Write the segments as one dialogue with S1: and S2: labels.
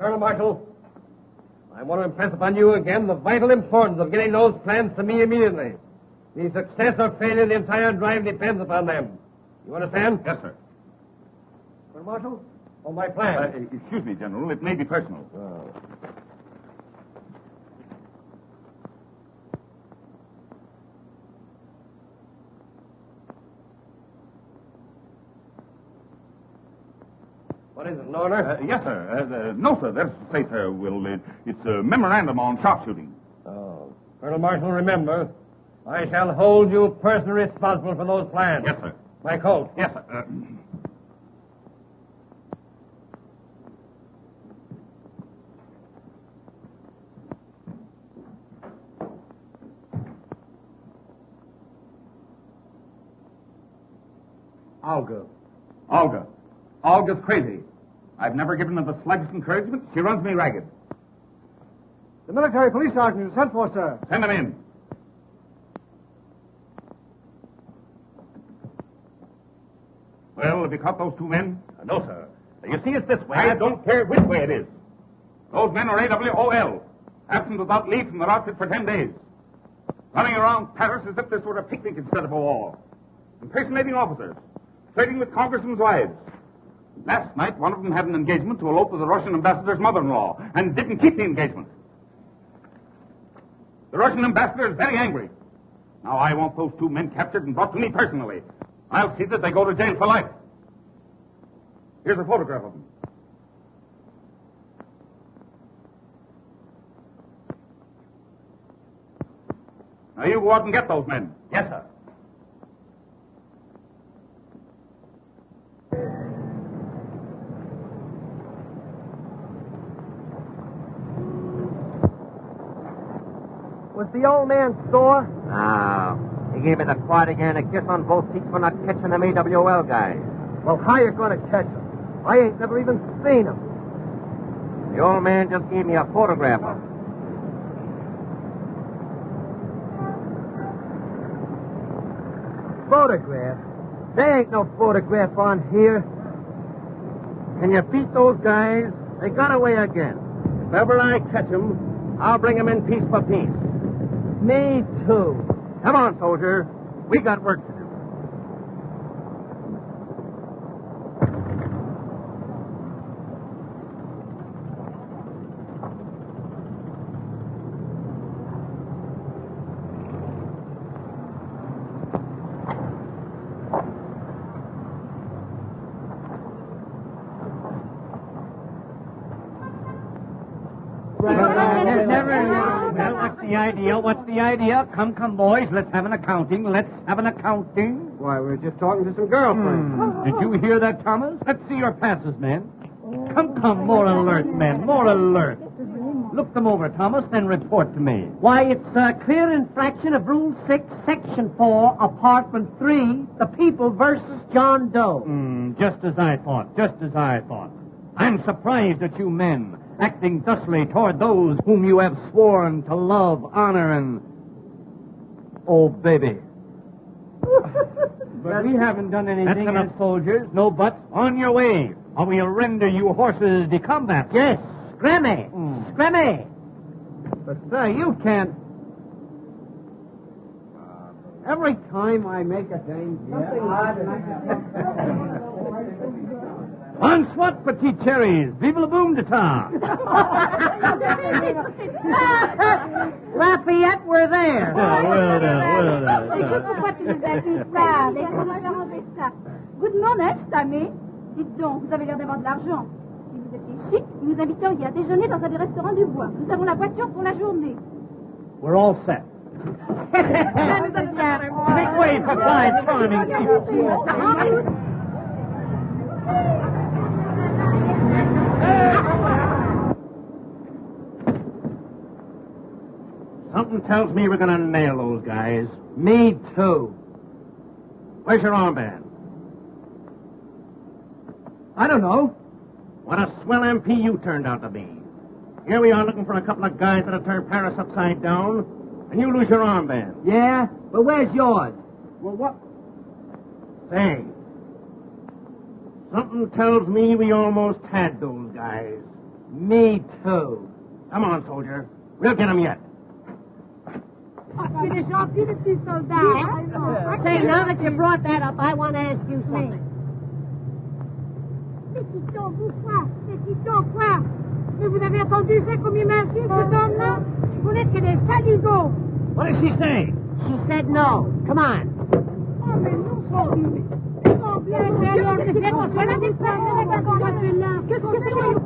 S1: Colonel Marshall, I want to impress upon you again the vital importance of getting those plans to me immediately. The success or failure of the entire drive depends upon them. You understand?
S2: Yes, sir.
S1: Colonel Marshall, on my plan.
S2: Excuse me, General. It may be personal.
S1: Oh. What is it, an order?
S2: Yes, sir. No, sir. That's to say, sir, it's a memorandum on sharpshooting.
S1: Oh. Colonel Marshall, remember, I shall hold you personally responsible for those plans.
S2: Yes, sir.
S1: My coat.
S2: Yes, sir. Olga. Olga's crazy. I've never given her the slightest encouragement. She runs me ragged.
S3: The military police sergeant is sent for, sir.
S2: Send him in. Well, have you caught those two men?
S1: No, sir. You see, it's this way.
S2: I don't care which way it is. Those men are AWOL. Absent without leave from their outfit for 10 days. Running around Paris as if this were a picnic instead of a war. Impersonating officers. Flirting with congressmen's wives. Last night, one of them had an engagement to elope with the Russian ambassador's mother-in-law and didn't keep the engagement. The Russian ambassador is very angry. Now, I want those two men captured and brought to me personally. I'll see that they go to jail for life. Here's a photograph of them. Now, you go out and get those men.
S1: Yes, sir.
S3: Was the old man sore?
S4: No. He gave me the quad again, a kiss on both cheeks for not catching them AWL guys.
S3: Well, how you going to catch him? I ain't never even seen him.
S4: The old man just gave me a photograph of him.
S3: Photograph? There ain't no photograph on here.
S4: Can you beat those guys? They got away again. If ever I catch them, I'll bring them in piece by piece.
S3: Me too.
S4: Come on, soldier. We got work to do.
S5: What's the idea? Come, boys. Let's have an accounting.
S3: Why, we were just talking to some girlfriends.
S5: Did you hear that, Thomas? Let's see your passes, men. Come, more alert, men, more alert. Look them over, Thomas, then report to me.
S6: Why, it's a clear infraction of Rule 6, Section 4, Apartment 3, the people versus John Doe.
S5: Just as I thought. I'm surprised at you men, acting thusly toward those whom you have sworn to love, honor, and... Oh, baby.
S6: But we haven't done anything.
S5: That's enough, soldiers. No buts. On your way, or we'll render you horses de combat.
S6: Yes, scrammy. Scrammy.
S3: But, sir, you can't... Every time I make a thing...
S5: On swat, petite cherries. Vive le boom de ta.
S6: Lafayette, we're there.
S7: Pourquoi tu nous as dit ça? Comment arranger ça? Vous demandez, Stamé? Dites donc, vous avez l'air d'avoir de l'argent. Si vous étiez chic, vous nous inviteriez à déjeuner dans un des restaurants du bois. Nous avons la voiture pour la journée.
S5: We're all set. Make way for five charming people. Something tells me we're going to nail those guys.
S6: Me too.
S5: Where's your armband?
S6: I don't know.
S5: What a swell MP you turned out to be. Here we are looking for a couple of guys that'll turn Paris upside down, and you lose your armband.
S6: Yeah? But where's yours?
S5: Well, what? Say, something tells me we almost had those guys.
S6: Me too.
S4: Come on, soldier. We'll get him yet.
S7: Il est gentil, le petit soldat.
S6: Say, now that you brought that up, I want to ask you something.
S7: Petit quoi? Mais vous avez entendu ça comme il m'insulte, cet homme-là? Vous n'êtes que des saligots.
S4: What did she say?
S6: She said no. Come on.
S7: Oh, mais non, qu'est-ce que c'est?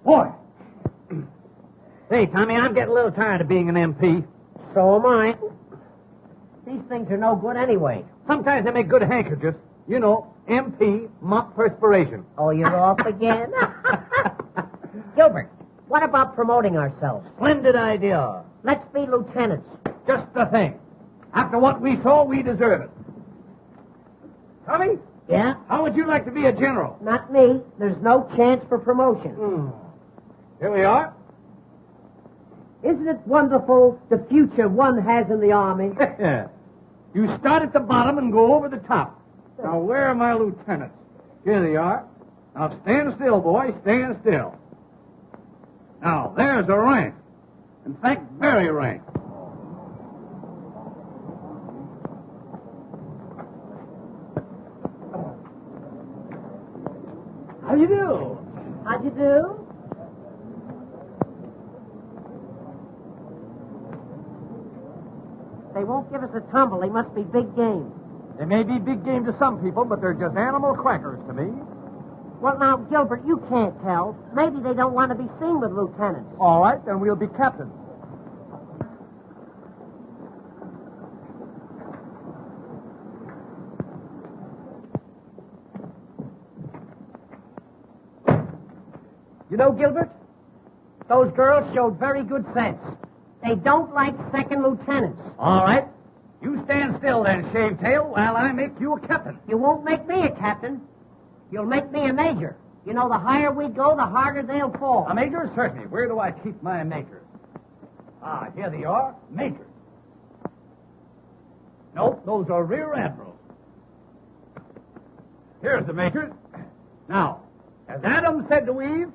S5: Boy! Hey, Tommy, I'm getting a little tired of being an MP.
S6: So am I. These things are no good anyway.
S5: Sometimes they make good handkerchiefs. You know, MP, mop perspiration.
S6: Oh, you're off again? Gilbert, what about promoting ourselves?
S5: Splendid idea.
S6: Let's be lieutenants.
S5: Just the thing. After what we saw, we deserve it. Tommy,
S6: Yeah?
S5: how would you like to be a general?
S6: Not me. There's no chance for promotion.
S5: Here we are.
S6: Isn't it wonderful the future one has in the Army?
S5: You start at the bottom and go over the top. Now, where are my lieutenants? Here they are. Now, stand still, boy. Stand still. Now, there's a rank. In fact, very rank. How you do?
S6: How'd you do? They won't give us a tumble. They must be big game.
S5: They may be big game to some people, but they're just animal crackers to me.
S6: Well, now, Gilbert, you can't tell. Maybe they don't want to be seen with lieutenants.
S5: All right, then we'll be captains.
S6: You know, Gilbert, those girls showed very good sense. They don't like second lieutenants.
S5: All right. You stand still then, Shave Tail, while I make you a captain.
S6: You won't make me a captain. You'll make me a major. You know, the higher we go, the harder they'll fall.
S5: A major? Certainly. Where do I keep my majors? Ah, here they are. Majors. Nope, those are rear admirals. Here's the majors. Now, as Adam said to Eve,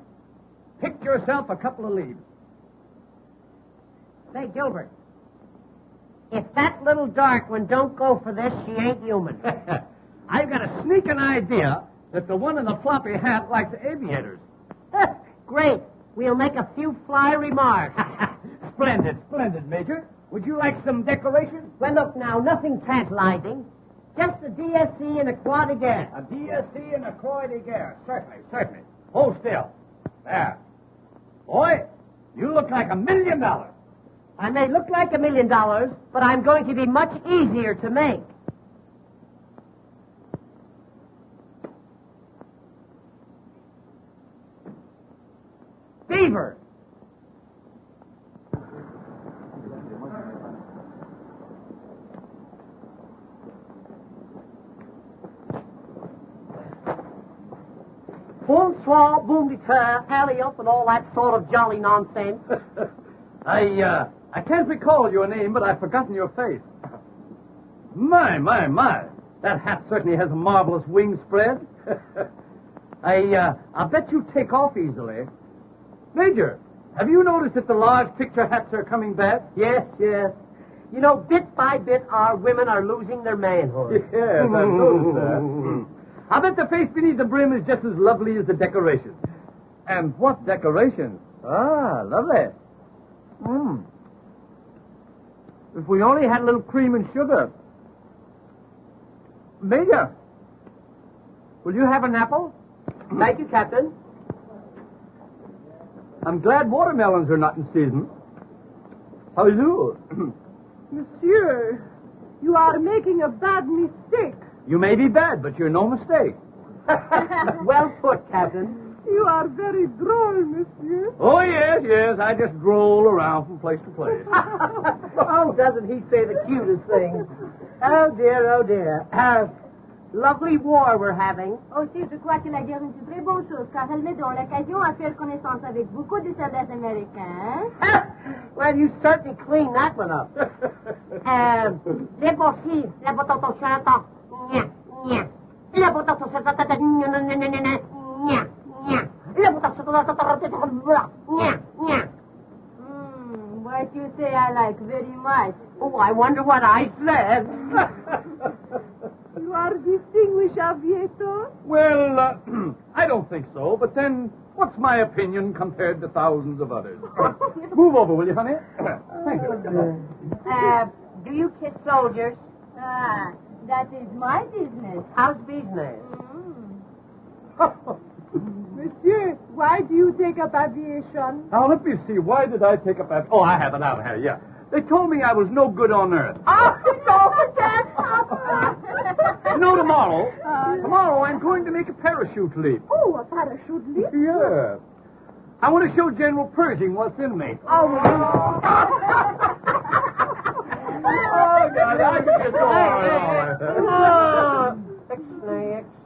S5: pick yourself a couple of leaves.
S6: Say, Gilbert, if that little dark one don't go for this, she ain't human.
S5: I've got a sneaking idea that the one in the floppy hat likes aviators.
S6: Great. We'll make a few fly remarks.
S5: Splendid, splendid, Major. Would you like some decoration?
S6: Well, look now, nothing tantalizing. Just a DSC and a croix de guerre.
S5: A DSC and a croix de guerre. Certainly, certainly. Hold still. There. Boy, you look like $1 million.
S6: I may look like $1 million, but I'm going to be much easier to make. Beaver. Bonsoir, boom de terre, alley up, and all that sort of jolly nonsense.
S5: I can't recall your name, but I've forgotten your face. My. That hat certainly has a marvelous wing spread. I bet you take off easily. Major, have you noticed that the large picture hats are coming back?
S6: Yes. You know, bit by bit, our women are losing their manhood.
S5: Yes, I've noticed that. I bet the face beneath the brim is just as lovely as the decorations. And what decorations? Ah, lovely. If we only had a little cream and sugar. Major, will you have an apple?
S6: Thank you, Captain.
S5: I'm glad watermelons are not in season. How do you do?
S7: Monsieur, you are making a bad mistake.
S5: You may be bad, but you're no mistake.
S6: Well put, Captain.
S7: You are very droll, monsieur.
S5: Oh, yes. I just stroll around from place to place.
S6: Oh, doesn't he say the cutest things? Oh, dear. Lovely war we're having.
S7: Aussi, je crois que la guerre est une très bonne chose, car elle me donne l'occasion à faire connaissance avec beaucoup de soldats américains.
S6: Well, you certainly cleaned that one up. Les boursiers, la bouton au chanton. Nya, nya. La bouton au chanton. Nya, nya. La bouton au chanton. Nya, nya.
S7: What you say I like very much.
S6: Oh, I wonder what I said.
S7: You are distinguished aviator?
S5: Well, I don't think so, but then what's my opinion compared to thousands of others? Move over, will you, honey? Thank you.
S6: Do you kiss soldiers?
S7: Ah, that is my business.
S6: How's business?
S7: Monsieur, why do you take up aviation?
S5: Now, let me see. Why did I take up that? Oh, I have it out here, yeah. They told me I was no good on Earth. Tomorrow I'm going to make a parachute leap.
S7: Oh, a parachute leap?
S5: Yeah. I want to show General Pershing what's in me.
S6: Oh,
S5: God, I can just go on.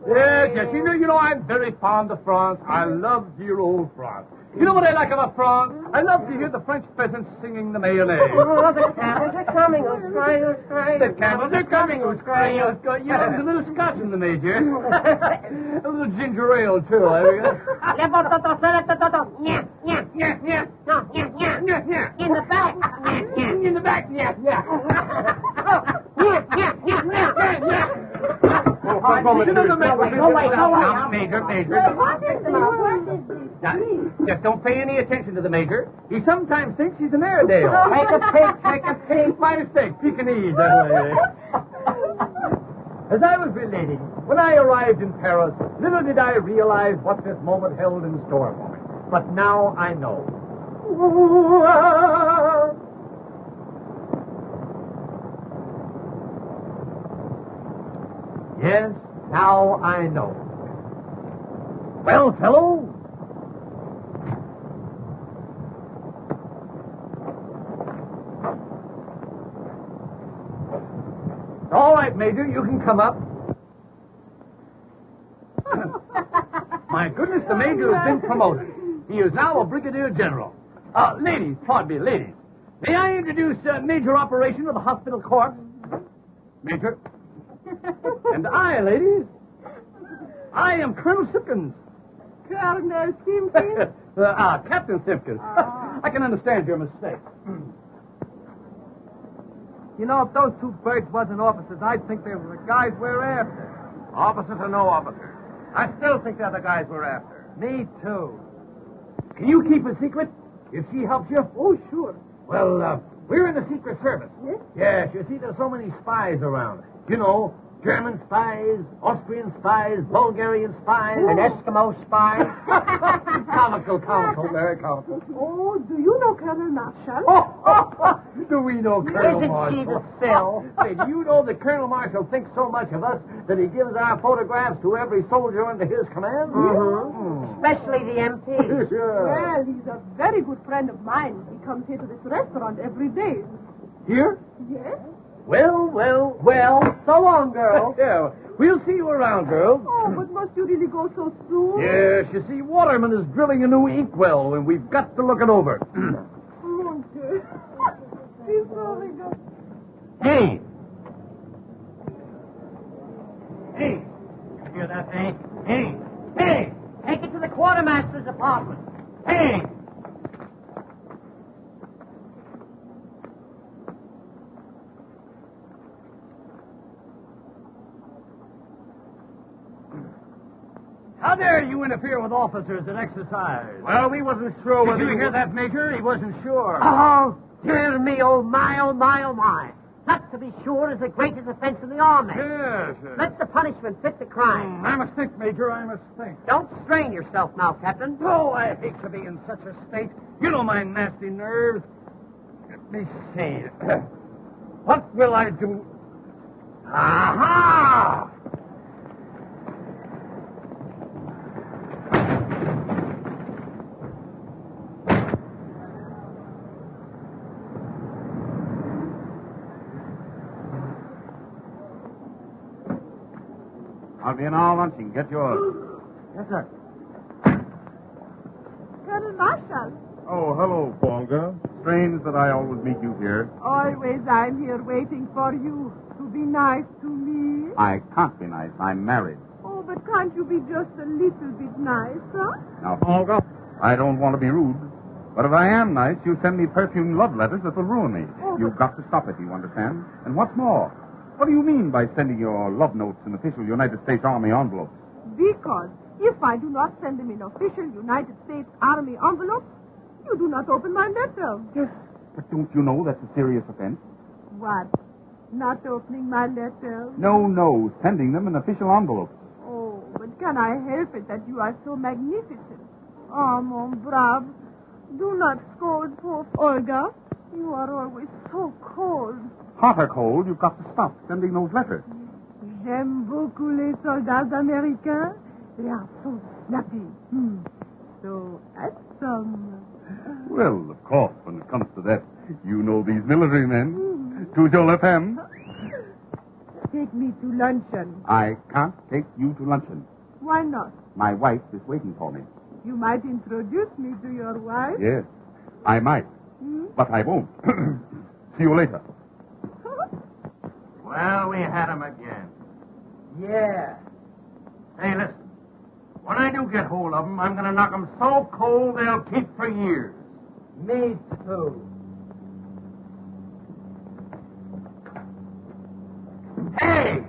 S5: Yes. You know, I'm very fond of France. I love dear old France. You know what I like about France? I love to hear the French peasants singing the Mayonnaise.
S6: Oh, the camels are coming. Who's crying? Who's crying?
S5: The camels are coming. Who's crying? Who's crying? Yeah, there's a little scotch in the Major. A little ginger ale, too.
S6: In the back.
S5: In the back, yeah. Major. Just don't pay any attention to the Major. He sometimes thinks he's an Airedale.
S6: Take a peek.
S5: My mistake, Pekingese, that way. As I was relating, when I arrived in Paris, little did I realize what this moment held in store for me. But now I know. Yes, now I know. Well, fellow? All right, Major, you can come up. My goodness, the Major has been promoted. He is now a Brigadier General. Ladies, pardon me, ladies. May I introduce Major Operation of the Hospital Corps? Major. And I, ladies, I am Colonel Simpkins.
S7: Colonel Simpkins?
S5: Captain Simpkins. I can understand your mistake.
S3: You know, if those two birds wasn't officers, I'd think they were the guys we're after.
S4: Officers or no officers? I still think they're the guys we're after.
S3: Me too.
S5: Can you keep a secret if she helps you?
S3: Oh, sure.
S5: Well, we're in the Secret Service.
S7: Yes?
S5: Yes, you see, there's so many spies around. You know, German spies, Austrian spies, Bulgarian spies.
S6: An Eskimo spy.
S5: Comical, very comical.
S7: Oh, do you know Colonel Marshall?
S5: Do we know Colonel
S6: Isn't
S5: Marshall?
S6: she the sill?
S5: Hey, do you know that Colonel Marshall thinks so much of us that he gives our photographs to every soldier under his command?
S6: Especially the MP.
S5: Sure.
S7: Well, he's a very good friend of mine. He comes here to this restaurant every day.
S5: Here?
S7: Yes?
S5: Well.
S6: So long, girl.
S5: Yeah, we'll see you around, girls.
S7: Oh, but must you really go so soon?
S5: Yes, you see, Waterman is drilling a new inkwell, and we've got to look it over.
S7: Mon Dieu. He's really good.
S5: Hey! Hey! Hear that, eh? Hey! Hey!
S6: Take it to the quartermaster's apartment.
S5: Hey! How dare you interfere with officers at exercise?
S4: Well, we wasn't sure
S5: Did you hear that, Major? He wasn't sure.
S6: Oh, dear me, oh my, oh my, oh my. That, to be sure, is the greatest offense in the army.
S5: Yes.
S6: Let the punishment fit the crime.
S5: I must think, Major, I must think.
S6: Don't strain yourself now, Captain.
S5: Oh, I hate to be in such a state. You know my nasty nerves. Let me see. What will I do? Aha!
S2: I'll be in all lunching. Get yours.
S3: Yes, sir.
S8: Colonel Marshall.
S2: Oh, hello, Polga. Strange that I always meet you here.
S8: Always I'm here waiting for you to be nice to me.
S2: I can't be nice. I'm married.
S8: Oh, but can't you be just a little bit nicer?
S2: Now, Polga, I don't want to be rude, but if I am nice, you send me perfumed love letters that will ruin me.
S8: Oh,
S2: You've got to stop it, you understand? And what's more, what do you mean by sending your love notes in official United States Army envelopes?
S8: Because if I do not send them in official United States Army envelopes, you do not open my letter.
S2: Yes. But don't you know that's a serious offense?
S8: What? Not opening my letter?
S2: No, sending them in official envelopes.
S8: Oh, but can I help it that you are so magnificent? Oh, mon brave. Do not scold poor Olga. You are always so cold.
S2: Hot or cold, you've got to stop sending those letters.
S8: J'aime beaucoup les soldats américains. They are so snappy. So handsome.
S2: Well, of course, when it comes to that, you know these military men. Toujours la femme.
S8: Take me to luncheon.
S2: I can't take you to luncheon.
S8: Why not?
S2: My wife is waiting for me.
S8: You might introduce me to your wife.
S2: Yes, I might, but I won't. See you later.
S5: Well, we had him again.
S3: Yeah.
S5: Hey, listen. When I do get hold of them, I'm going to knock them so cold they'll keep for years.
S3: Me too.
S5: Hey!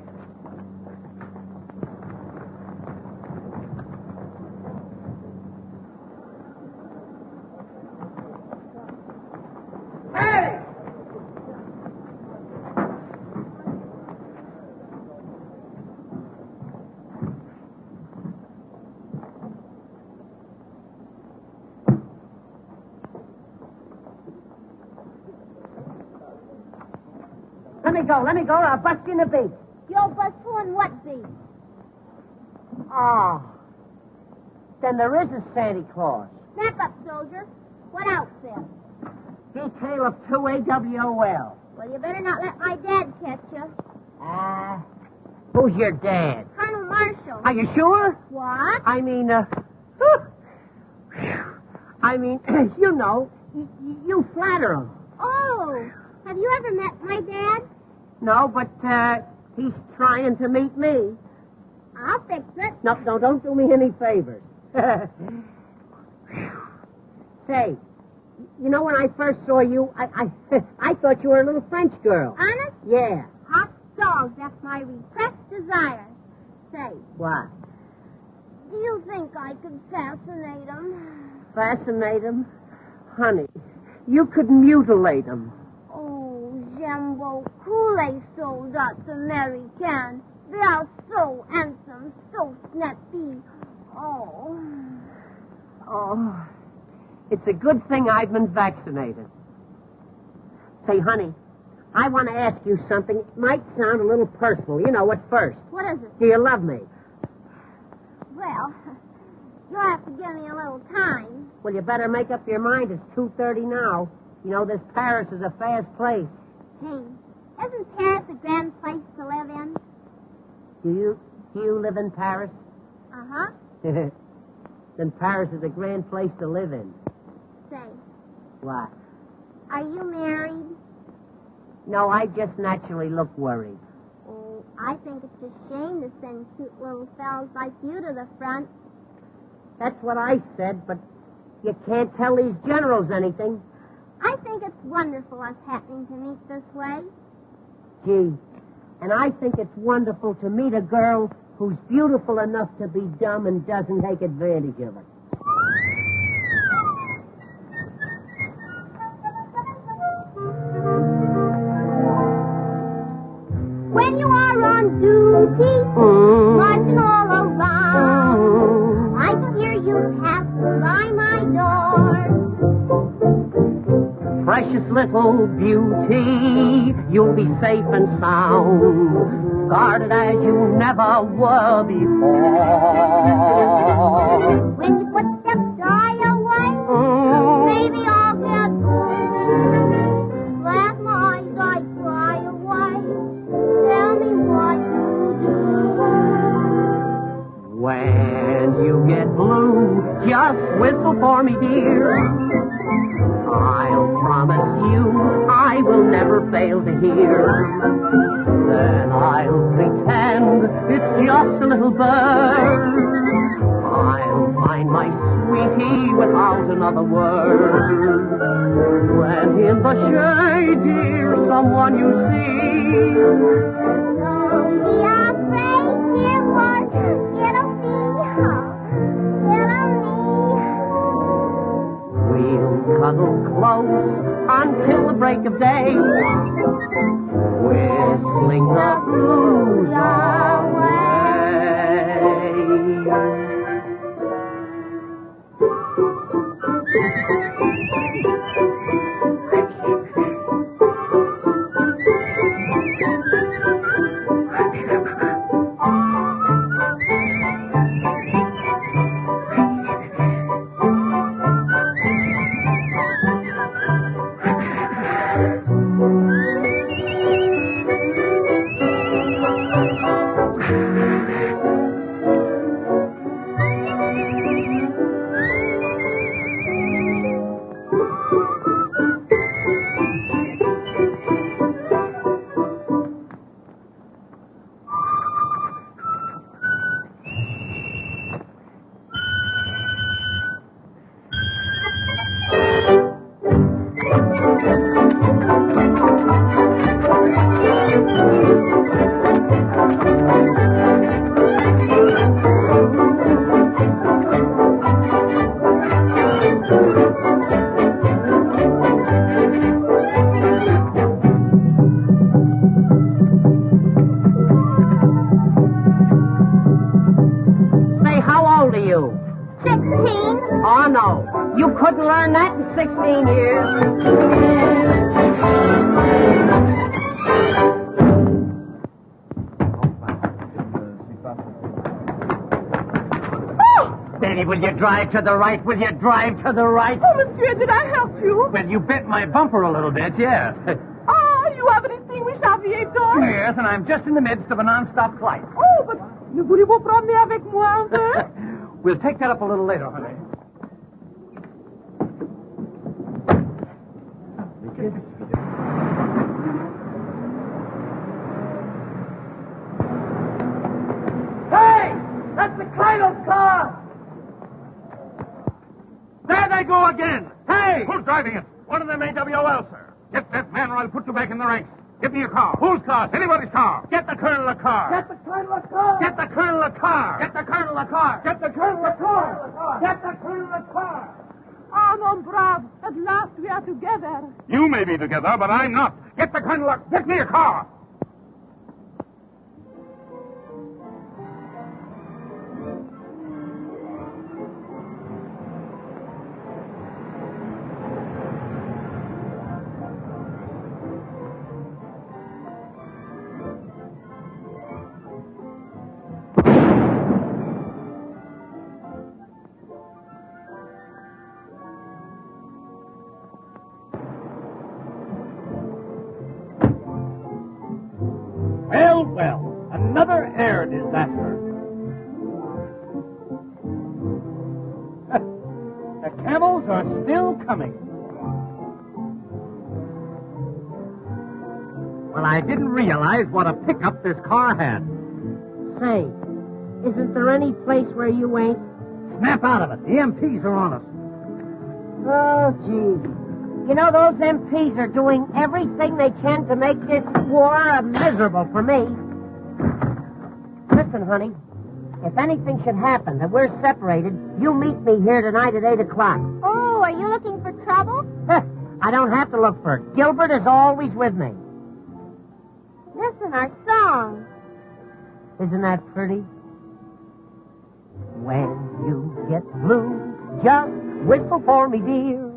S5: Hey!
S6: Let me go, or I'll bust you in the beak.
S7: You'll bust who and what beat?
S6: Oh. Then there is a Santa Claus.
S7: Snap up, soldier. What outfit?
S6: Detail of 2 AWOL.
S7: Well, you better not let my dad catch you.
S6: Who's your dad?
S7: Colonel Marshall.
S6: Are you sure?
S7: What?
S6: I mean, you know, you flatter him.
S7: Oh, have you ever met my dad?
S6: No, but, he's trying to meet me.
S7: I'll fix it.
S6: No, don't do me any favors. Say, you know, when I first saw you, I thought you were a little French girl.
S7: Honest?
S6: Yeah.
S7: Hot dog, that's my repressed desire. Say,
S6: What?
S7: do you think I could fascinate him?
S6: Fascinate him? Honey, you could mutilate him.
S7: Oh, j'aime beaucoup les soldats américains. They are so handsome, so snappy. Oh.
S6: Oh, it's a good thing I've been vaccinated. Say, honey, I want to ask you something. It might sound a little personal. You know, at first.
S7: What is it?
S6: Do you love me?
S7: Well, you'll have to give me a little time.
S6: Well, you better make up your mind. It's 2:30 now. You know, this Paris is a fast place.
S7: Gee, isn't Paris a grand place to live in?
S6: Do you live in Paris?
S7: Uh-huh.
S6: Then Paris is a grand place to live in.
S7: Say,
S6: What?
S7: are you married?
S6: No, I just naturally look worried.
S7: Oh, I think it's a shame to send cute little fellows like you to the front.
S6: That's what I said, but you can't tell these generals anything.
S7: I think it's wonderful us happening to meet this way.
S6: Gee, and I think it's wonderful to meet a girl who's beautiful enough to be dumb and doesn't take advantage of it.
S7: When you are on duty, marching all around, I can hear you pass by my door.
S6: Precious little beauty, you'll be safe and sound, guarded as you never were before.
S7: When your footsteps die away, maybe I'll get blue. Last night I cry away. Tell me what to do.
S6: fail to hear. Then I'll pretend it's just a little bird. I'll find my sweetie without another word. When in the shade, dear, someone you see.
S9: Don't be afraid, dear one. It'll be me.
S6: We'll cuddle close until the break of day, whistling the blues away. Oh, no. You couldn't learn that in 16 years. Danny, will you drive to the right? Will you drive to the right?
S8: Oh, monsieur, did I help you?
S5: Well, you bent my bumper a little bit, yes.
S8: Oh, you haven't extinguished aviator?
S5: Yes, and I'm just in the midst of a non-stop flight.
S8: Oh, but ne voulez-vous promener avec moi un peu?
S5: We'll take that up a little later, honey.
S3: Hey! That's the Cradle's car!
S2: There they go again!
S3: Hey!
S2: Who's driving it?
S3: One of them AWOL, sir.
S2: Get that man or I'll put you back in the ranks. Get me a car.
S3: Whose car?
S2: Anybody's car.
S3: Get the Colonel a car.
S8: Get the Colonel a car.
S3: Get the Colonel a car.
S8: Get the Colonel a car.
S3: Get the Colonel a car. Get the Colonel a car.
S8: Ah, mon brave. At last we are together.
S2: You may be together, but I'm not. Get the Colonel a... Get me a car.
S5: Well, another air disaster. The camels are still coming. Well, I didn't realize what a pickup this car had.
S6: Say, isn't there any place where you ain't?
S5: Snap out of it. The MPs are on us.
S6: Oh, gee. You know, those MPs are doing everything they can to make this war miserable for me. Listen, honey, if anything should happen and we're separated, you meet me here tonight at 8 o'clock.
S9: Oh, are you looking for trouble?
S6: I don't have to look for it. Gilbert is always with me.
S9: Listen, our song.
S6: Isn't that pretty? When you get blue, just whistle for me, dear.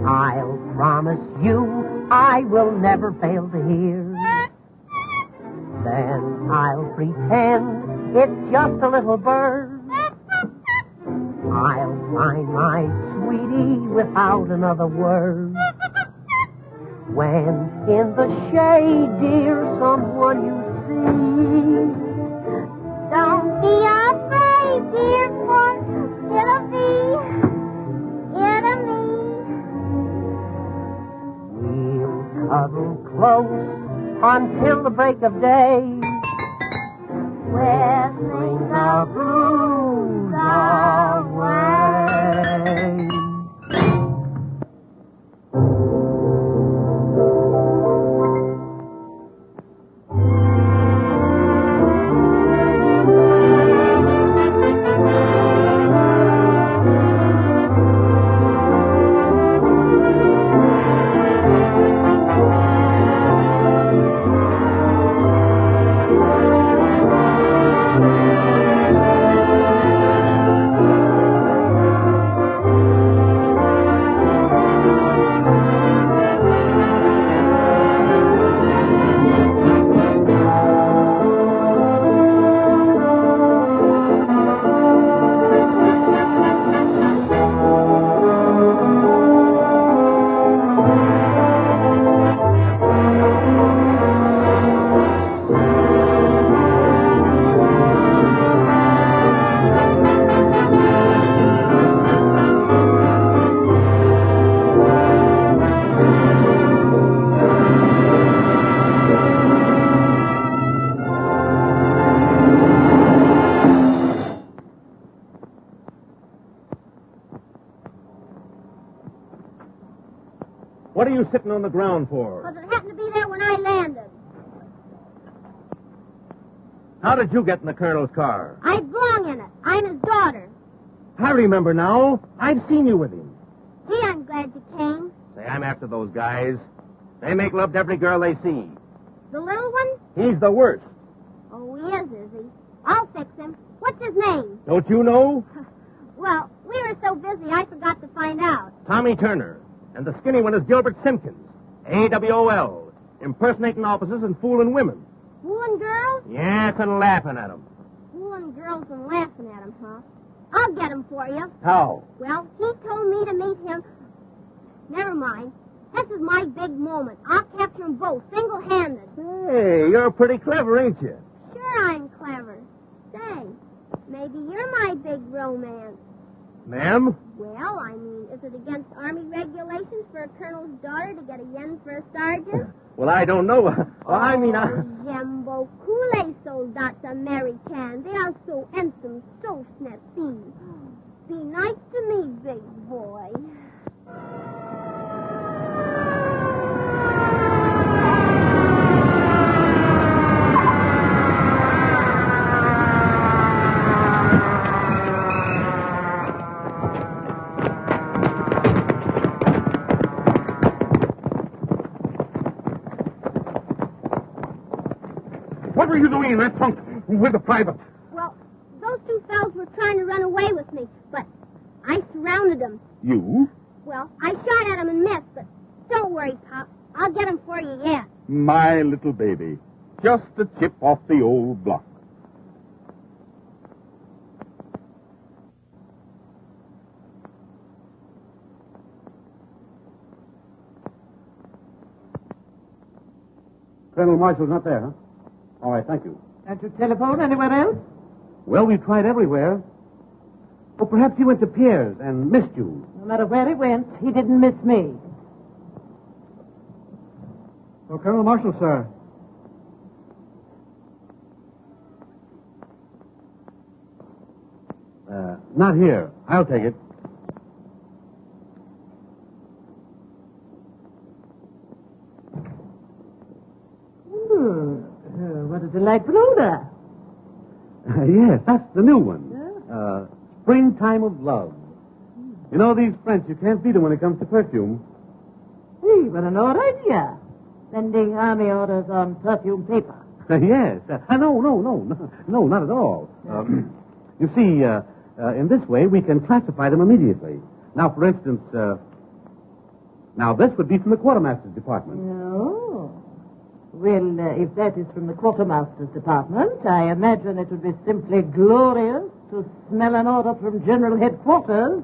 S6: I'll promise you I will never fail to hear. Then I'll pretend it's just a little bird. I'll find my sweetie without another word. When in the shade, dear, someone you see.
S9: Don't be afraid, dear, for it'll be me.
S6: We'll huddle close until the break of day. Whistling the blues away.
S5: What are you sitting on the ground for?
S9: Because it happened to be there when I landed.
S5: How did you get in the colonel's car?
S9: I belong in it. I'm his daughter.
S5: I remember now. I've seen you with him.
S9: Gee, I'm glad you came.
S5: Say, I'm after those guys. They make love to every girl they see.
S9: The little one?
S5: He's the worst.
S9: Oh, he is he? I'll fix him. What's his name?
S5: Don't you know?
S9: Well, we were so busy I forgot to find out.
S5: Tommy Turner. And the skinny one is Gilbert Simpson. AWOL. Impersonating officers and fooling women.
S9: Fooling girls?
S5: Yes, and laughing at them.
S9: Fooling girls and laughing at him, huh? I'll get him for you.
S5: How?
S9: Well, he told me to meet him. Never mind. This is my big moment. I'll capture them both, single-handed.
S5: Hey, you're pretty clever, ain't you?
S9: Sure I'm clever. Say, maybe you're my big romance.
S5: Ma'am?
S9: Well, I mean, is it against Army regulations for a colonel's daughter to get a yen for a sergeant?
S5: Well, I don't know. Well, I mean,
S9: J'aime beaucoup les soldats Americans. They are so handsome, so snappy. Be nice to me, big boy.
S2: What were you doing in that trunk with the private?
S9: Well, those two fellows were trying to run away with me, but I surrounded them.
S2: You?
S9: Well, I shot at them and missed, but don't worry, Pop. I'll get them for you yet.
S2: My little baby. Just a chip off the old block.
S4: Colonel Marshall's not there, huh? All right, thank you.
S6: Can't you telephone anywhere else?
S4: Well, we've tried everywhere. Oh, perhaps he went to Pierre's and missed you.
S6: No matter where he went, he didn't miss me.
S4: Well, Colonel Marshall, sir. Not here. I'll take it.
S6: What a delightful odor.
S4: Yes, that's the new one. Springtime of Love. You know, these French, you can't beat them when it comes to perfume.
S6: Hey, what an odd idea. Sending army orders on perfume paper.
S4: Yes. No, not at all. You see, in this way, we can classify them immediately. Now, for instance, now this would be from the quartermaster's department.
S6: Oh. Well, if that is from the quartermaster's department, I imagine it would be simply glorious to smell an order from General Headquarters.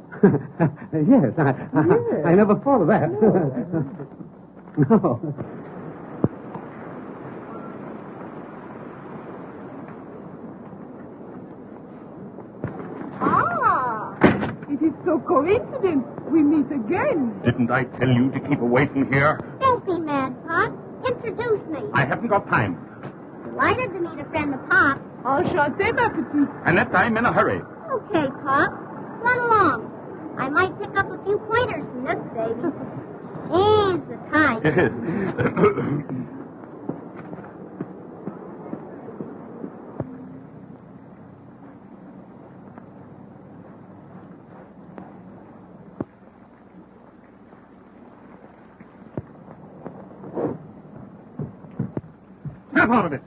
S4: Yes, I never thought of that. No.
S8: It is so coincidence we meet again.
S2: Didn't I tell you to keep away from here?
S9: Don't be mad, Pop.
S2: I haven't got time.
S9: Delighted to meet a friend of Pop.
S8: Enchanté, ma petite.
S2: Annette, I'm in a hurry.
S9: Okay, Pop. Run along. I might pick up a few pointers from this baby. She's the type.
S2: Snap out of it.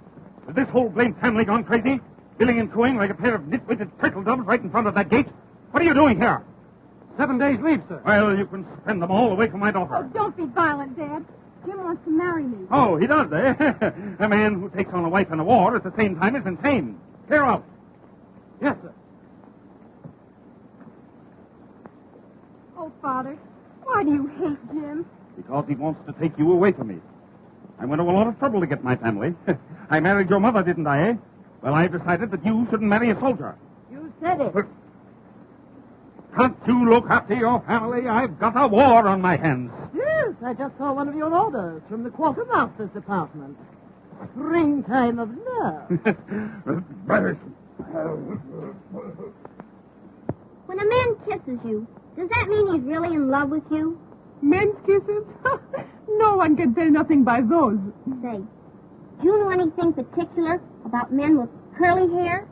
S2: Is this whole blamed family gone crazy? Billing and cooing like a pair of nitwitted turtle doves right in front of that gate? What are you doing here?
S3: 7 days leave, sir.
S2: Well, you can spend them all away from my daughter.
S7: Oh, don't be violent, Dad. Jim wants to marry me.
S2: Oh, he does, eh? A man who takes on a wife in a war at the same time is insane. Clear out.
S3: Yes, sir.
S7: Oh, Father, why do you hate Jim?
S2: Because he wants to take you away from me. I went to a lot of trouble to get my family. I married your mother, didn't I, eh? Well, I've decided that you shouldn't marry a soldier.
S6: You said it.
S2: Can't you look after your family? I've got a war on my hands.
S6: Yes, I just saw one of your orders from the quartermaster's department. Springtime of love.
S9: When a man kisses you, does that mean he's really in love with you?
S8: Men's kisses? No one can tell nothing by those.
S9: Say, do you know anything particular about men with curly hair?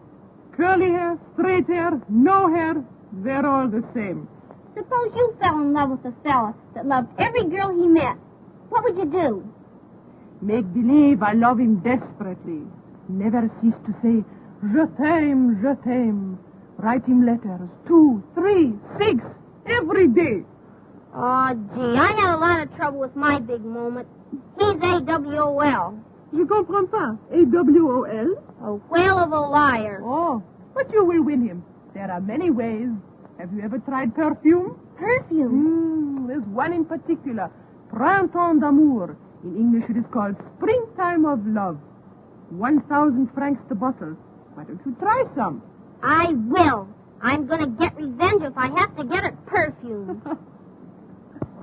S8: Curly hair, straight hair, no hair, they're all the same.
S9: Suppose you fell in love with a fella that loved every girl he met. What would you do?
S8: Make believe I love him desperately. Never cease to say, je t'aime, je t'aime. Write him letters, 2, 3, 6, every day.
S9: Oh, gee, I had a lot of trouble with my big moment. He's AWOL.
S8: Je comprends pas. AWOL?
S9: A whale of a liar.
S8: Oh, but you will win him. There are many ways. Have you ever tried perfume?
S9: Perfume?
S8: There's one in particular. Printemps d'amour. In English it is called Springtime of Love. 1,000 francs the bottle. Why don't you try some?
S9: I will. I'm going to get revenge if I have to get it perfume.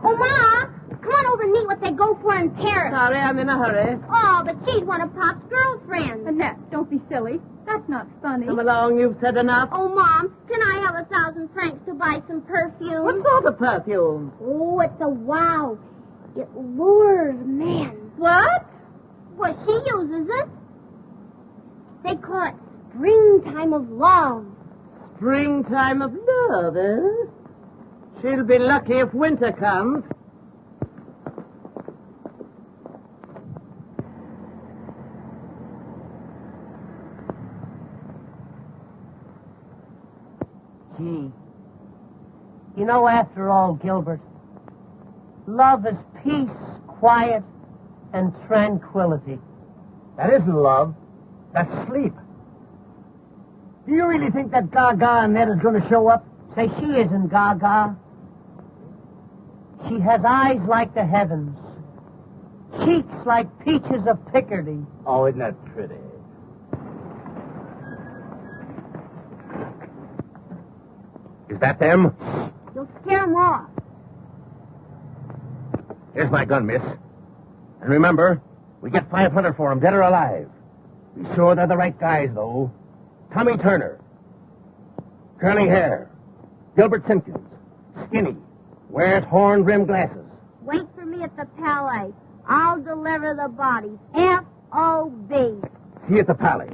S9: Oh, Ma, come on over and meet what they go for in Paris.
S6: Sorry, I'm in a hurry.
S9: Oh, but she's one of Pop's girlfriends.
S7: Annette, don't be silly. That's not funny.
S6: Come along, you've said enough.
S9: Oh, Mom, can I have 1,000 francs to buy some perfume?
S6: What sort of perfume?
S9: Oh, it's a wow. It lures men.
S6: What?
S9: Well, she uses it. They call it springtime of love.
S6: Springtime of love, eh? She'll be lucky if winter comes. Gee. You know, after all, Gilbert, love is peace, quiet, and tranquility.
S3: That isn't love. That's sleep. Do you really think that Gaga Annette is going to show up?
S6: Say, she isn't Gaga. She has eyes like the heavens, cheeks like peaches of Picardy.
S3: Oh, isn't that pretty? Is that them?
S9: You'll scare them off.
S3: Here's my gun, miss. And remember, we get 500 for them, dead or alive. Be sure they're the right guys, though. Tommy Turner. Curly hair. Gilbert Simpson. Skinny. Wears horn-rimmed glasses.
S9: Wait for me at the Palais. I'll deliver the bodies. F.O.B.
S3: See you at the Palais.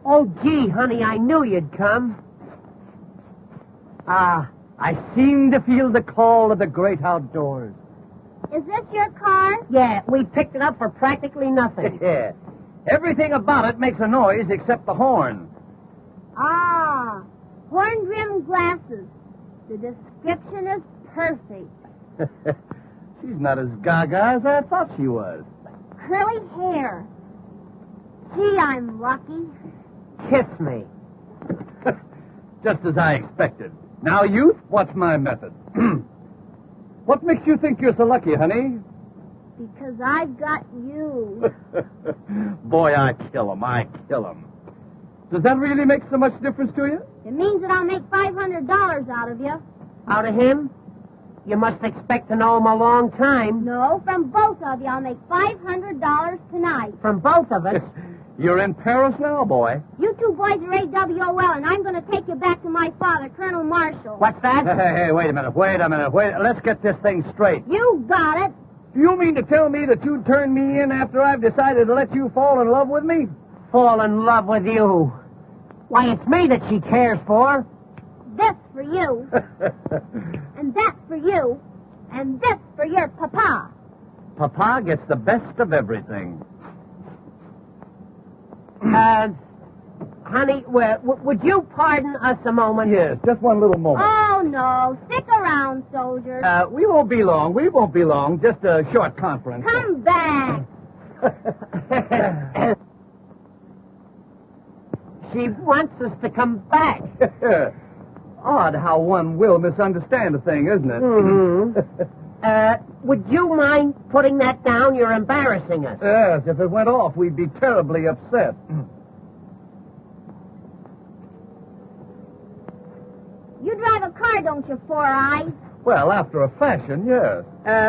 S6: Oh, gee, honey, I knew you'd come. Ah, I seem to feel the call of the great outdoors.
S9: Is this your car?
S6: Yeah, we picked it up for practically nothing.
S3: Yeah. Everything about it makes a noise except the horn.
S9: Ah, horn-rimmed glasses. The description is perfect.
S3: She's not as gaga as I thought she was.
S9: Curly hair. Gee, I'm lucky.
S6: Kiss me.
S3: Just as I expected. Now, youth, what's my method? What makes you think you're so lucky, honey?
S9: Because I've got you.
S3: Boy, I kill 'em. Does that really make so much difference to you?
S9: It means that I'll make $500 out of you.
S6: Out of him? You must expect to know him a long time.
S9: No, from both of you, I'll make $500 tonight.
S6: From both of us.
S3: You're in Paris now, boy.
S9: You two boys are AWOL, and I'm going to take you back to my father, Colonel Marshall.
S6: What's that?
S3: Hey, wait a minute. Let's get this thing straight.
S9: You got it.
S3: Do you mean to tell me that you'd turn me in after I've decided to let you fall in love with me?
S6: Fall in love with you. Why, it's me that she cares for.
S9: This for you, and that for you, and this for your papa.
S3: Papa gets the best of everything.
S6: Honey, would you pardon us a moment?
S3: Yes, just one little moment.
S9: Oh, no. Stick around, soldiers.
S3: We won't be long. Just a short conference.
S9: Come back.
S6: She wants us to come back.
S3: Odd how one will misunderstand a thing, isn't it?
S6: Mm-hmm. Would you mind putting that down? You're embarrassing us.
S3: Yes, if it went off, we'd be terribly upset.
S9: You drive a car, don't you, Four Eyes?
S3: Well, after a fashion, yes.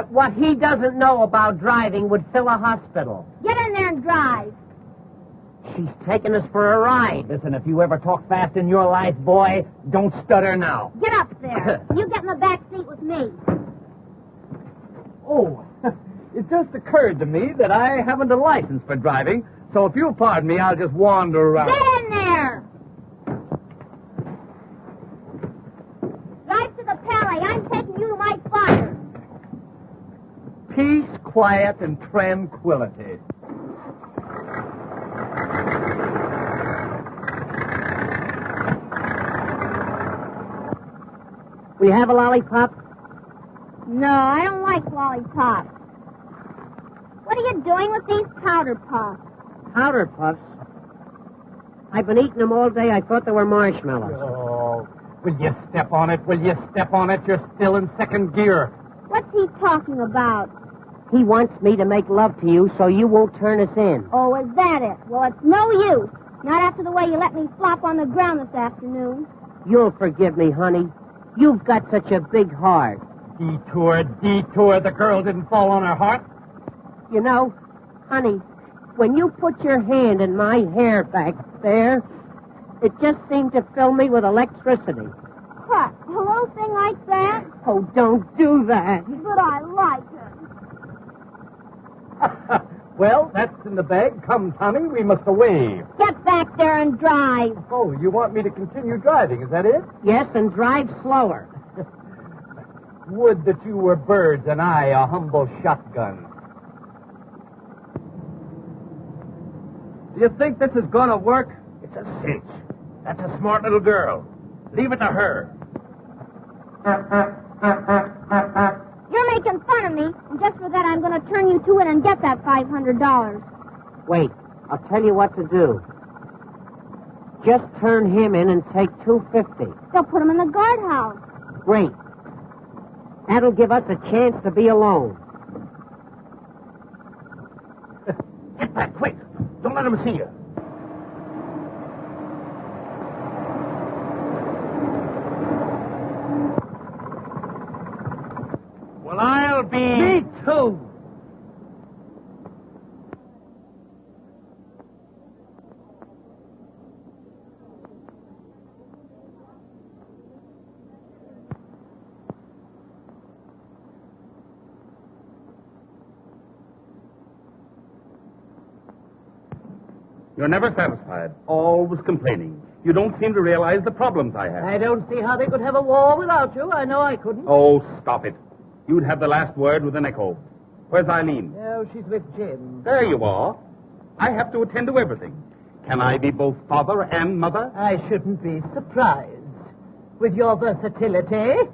S6: What he doesn't know about driving would fill a hospital.
S9: Get in there and drive.
S6: She's taking us for a ride.
S3: Listen, if you ever talk fast in your life, boy, don't stutter now.
S9: Get up there. You get in the back seat with me.
S3: Oh, it just occurred to me that I haven't a license for driving, so if you'll pardon me, I'll just wander around.
S9: Get in there. Drive to the Palais. I'm taking you to my father.
S3: Peace, quiet, and tranquility.
S6: We have a lollipop?
S9: No, I don't like lollipops. What are you doing with these powder puffs?
S6: Powder puffs? I've been eating them all day. I thought they were marshmallows.
S3: Oh, will you step on it? You're still in second gear.
S9: What's he talking about?
S6: He wants me to make love to you so you won't turn us in.
S9: Oh, is that it? Well, it's no use. Not after the way you let me flop on the ground this afternoon.
S6: You'll forgive me, honey. You've got such a big heart.
S5: Detour. The girl didn't fall on her heart.
S6: You know, honey, when you put your hand in my hair back there, it just seemed to fill me with electricity.
S9: What? A little thing like that?
S6: Oh, don't do that.
S9: But I like it.
S3: Well, that's in the bag. Come, Tommy, we must away.
S9: Get back there and drive.
S3: Oh, you want me to continue driving, is that it?
S6: Yes, and drive slower.
S3: Would that you were birds and I a humble shotgun. Do you think this is going to work? It's a cinch. That's a smart little girl. Leave it to her.
S9: You're making fun of me, and just for that I'm going to turn you two in and get that $500.
S6: Wait, I'll tell you what to do. Just turn him in and take $250.
S9: They'll put him in the guardhouse.
S6: Great. That'll give us a chance to be alone.
S3: Get back, quick. Don't let him see you.
S5: Well, I'll be...
S6: Me too.
S2: You're never satisfied, always complaining. You don't seem to realize the problems I have.
S6: I don't see how they could have a war without you. I know I couldn't.
S2: Oh, stop it. You'd have the last word with an echo. Where's Eileen?
S6: Oh, she's with Jim.
S2: There you are. I have to attend to everything.
S5: Can I be both father and mother?
S8: I shouldn't be surprised. With your versatility.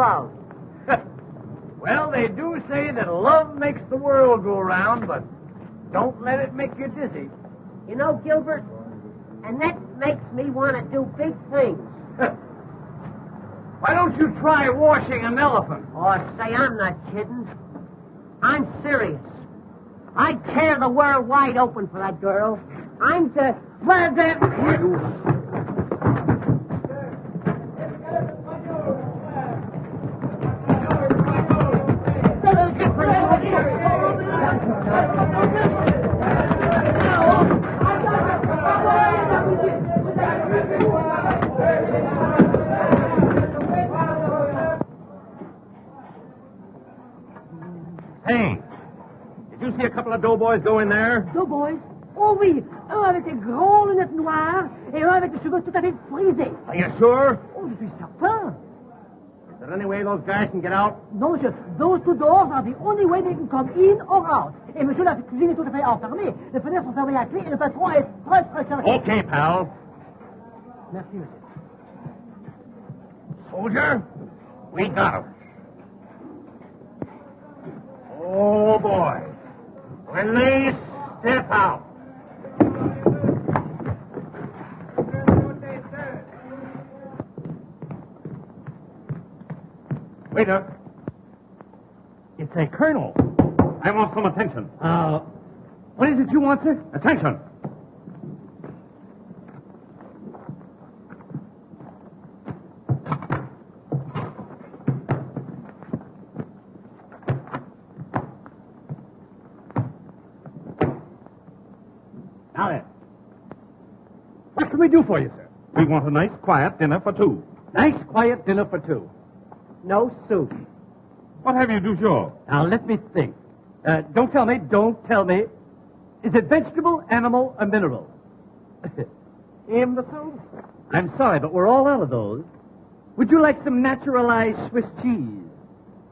S6: love.
S3: Well, they do say that love makes the world go round, but don't let it make you dizzy.
S6: You know, Gilbert, Annette makes me want to do big things.
S3: Why don't you try washing an elephant?
S6: Oh, say, I'm not kidding. I'm serious. I'd tear the world wide open for that girl. I'm the... Well,
S5: Hey, did you see a couple of doughboys go in there?
S6: Doughboys? Oh oui, un avec des grandes lunettes noires et un avec des cheveux tout à fait frisés.
S5: Are you sure?
S6: Oh, je suis certain.
S5: Is there any way those guys can get out?
S6: Non, monsieur, those two doors are the only way they can come in or out. Et monsieur, la cuisine est tout à fait enfermée. Les fenêtres sont fermées à clé et le patron est très carré.
S5: Okay, pal.
S6: Merci, monsieur.
S5: Soldier, we got him. Oh, boy. When they step out. Waiter. It's a colonel. I want some attention.
S4: What is it you want, sir?
S5: Attention. Now then. What can we do for you, sir? We want a nice, quiet dinner for two.
S4: Nice, quiet dinner for two.
S6: No soup.
S5: What have you du jour?
S4: Now, let me think. Don't tell me. Is it vegetable, animal, or mineral?
S6: Imbeciles?
S4: I'm sorry, but we're all out of those. Would you like some naturalized Swiss cheese?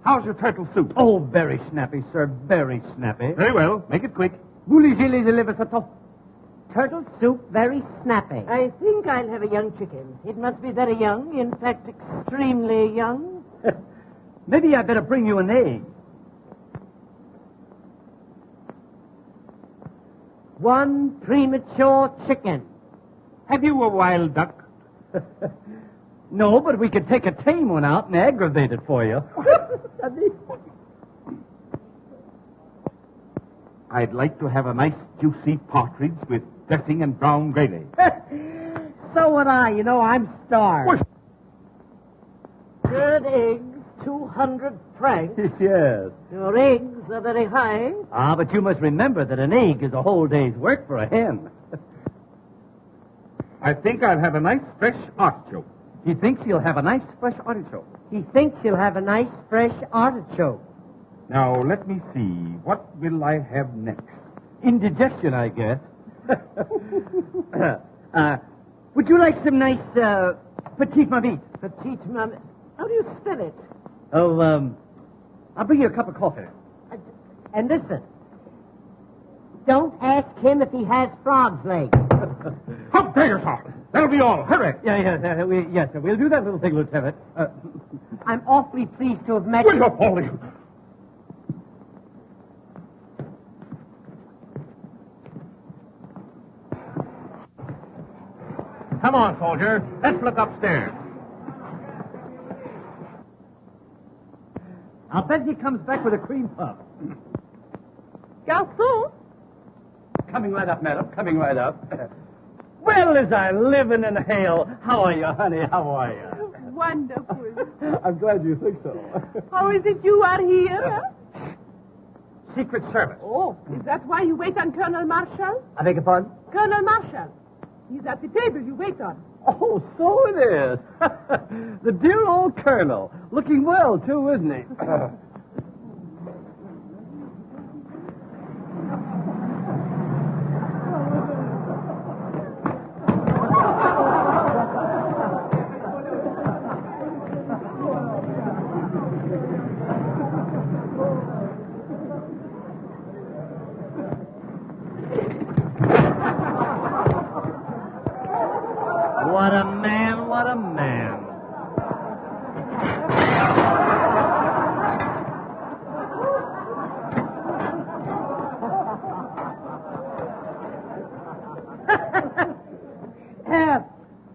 S5: How's your turtle soup?
S4: Oh, very snappy, sir, very snappy.
S5: Very well. Make it quick.
S6: Turtle soup, very snappy. I think I'll have a young chicken. It must be very young, in fact, extremely young.
S4: Maybe I'd better bring you an egg.
S6: One premature chicken.
S2: Have you a wild duck?
S5: No, but we could take a tame one out and aggravate it for you.
S2: I'd like to have a nice juicy partridge with dressing and brown gravy.
S6: So would I. You know, I'm starved.
S2: What?
S6: Good eggs, 200 francs.
S5: Yes.
S6: Your eggs are very high.
S5: Ah, but you must remember that an egg is a whole day's work for a hen.
S2: I think I'll have a nice fresh artichoke.
S5: He thinks he'll have a nice fresh artichoke.
S6: He thinks he'll have a nice fresh artichoke.
S2: Now, let me see. What will I have next?
S5: Indigestion, I guess. Would you like some nice, petite mamite?
S6: Petite mamite. How do you spell it?
S5: Oh, I'll bring you a cup of coffee.
S6: And listen, don't ask him if he has frog's legs.
S2: How dare you, sir? That'll be all. Hurry.
S5: Yes, sir. We'll do that little thing, Lieutenant.
S6: I'm awfully pleased to have met
S2: Will
S6: you.
S2: you, Paulie?
S3: Come on, soldier. Let's look upstairs.
S5: I'll bet he comes back with a cream puff.
S8: Garçon?
S5: Coming right up, madam. Coming right up. Well, as I live in hell. How are you, honey? How are you?
S8: Wonderful.
S5: I'm glad you think so.
S8: How is it you are here?
S3: Secret Service.
S8: Oh, is that why you wait on Colonel Marshall?
S5: I beg your pardon?
S8: Colonel Marshall. He's at the table you wait on.
S5: Oh, so it is. The dear old colonel. Looking well, too, isn't he? What a man, what a man.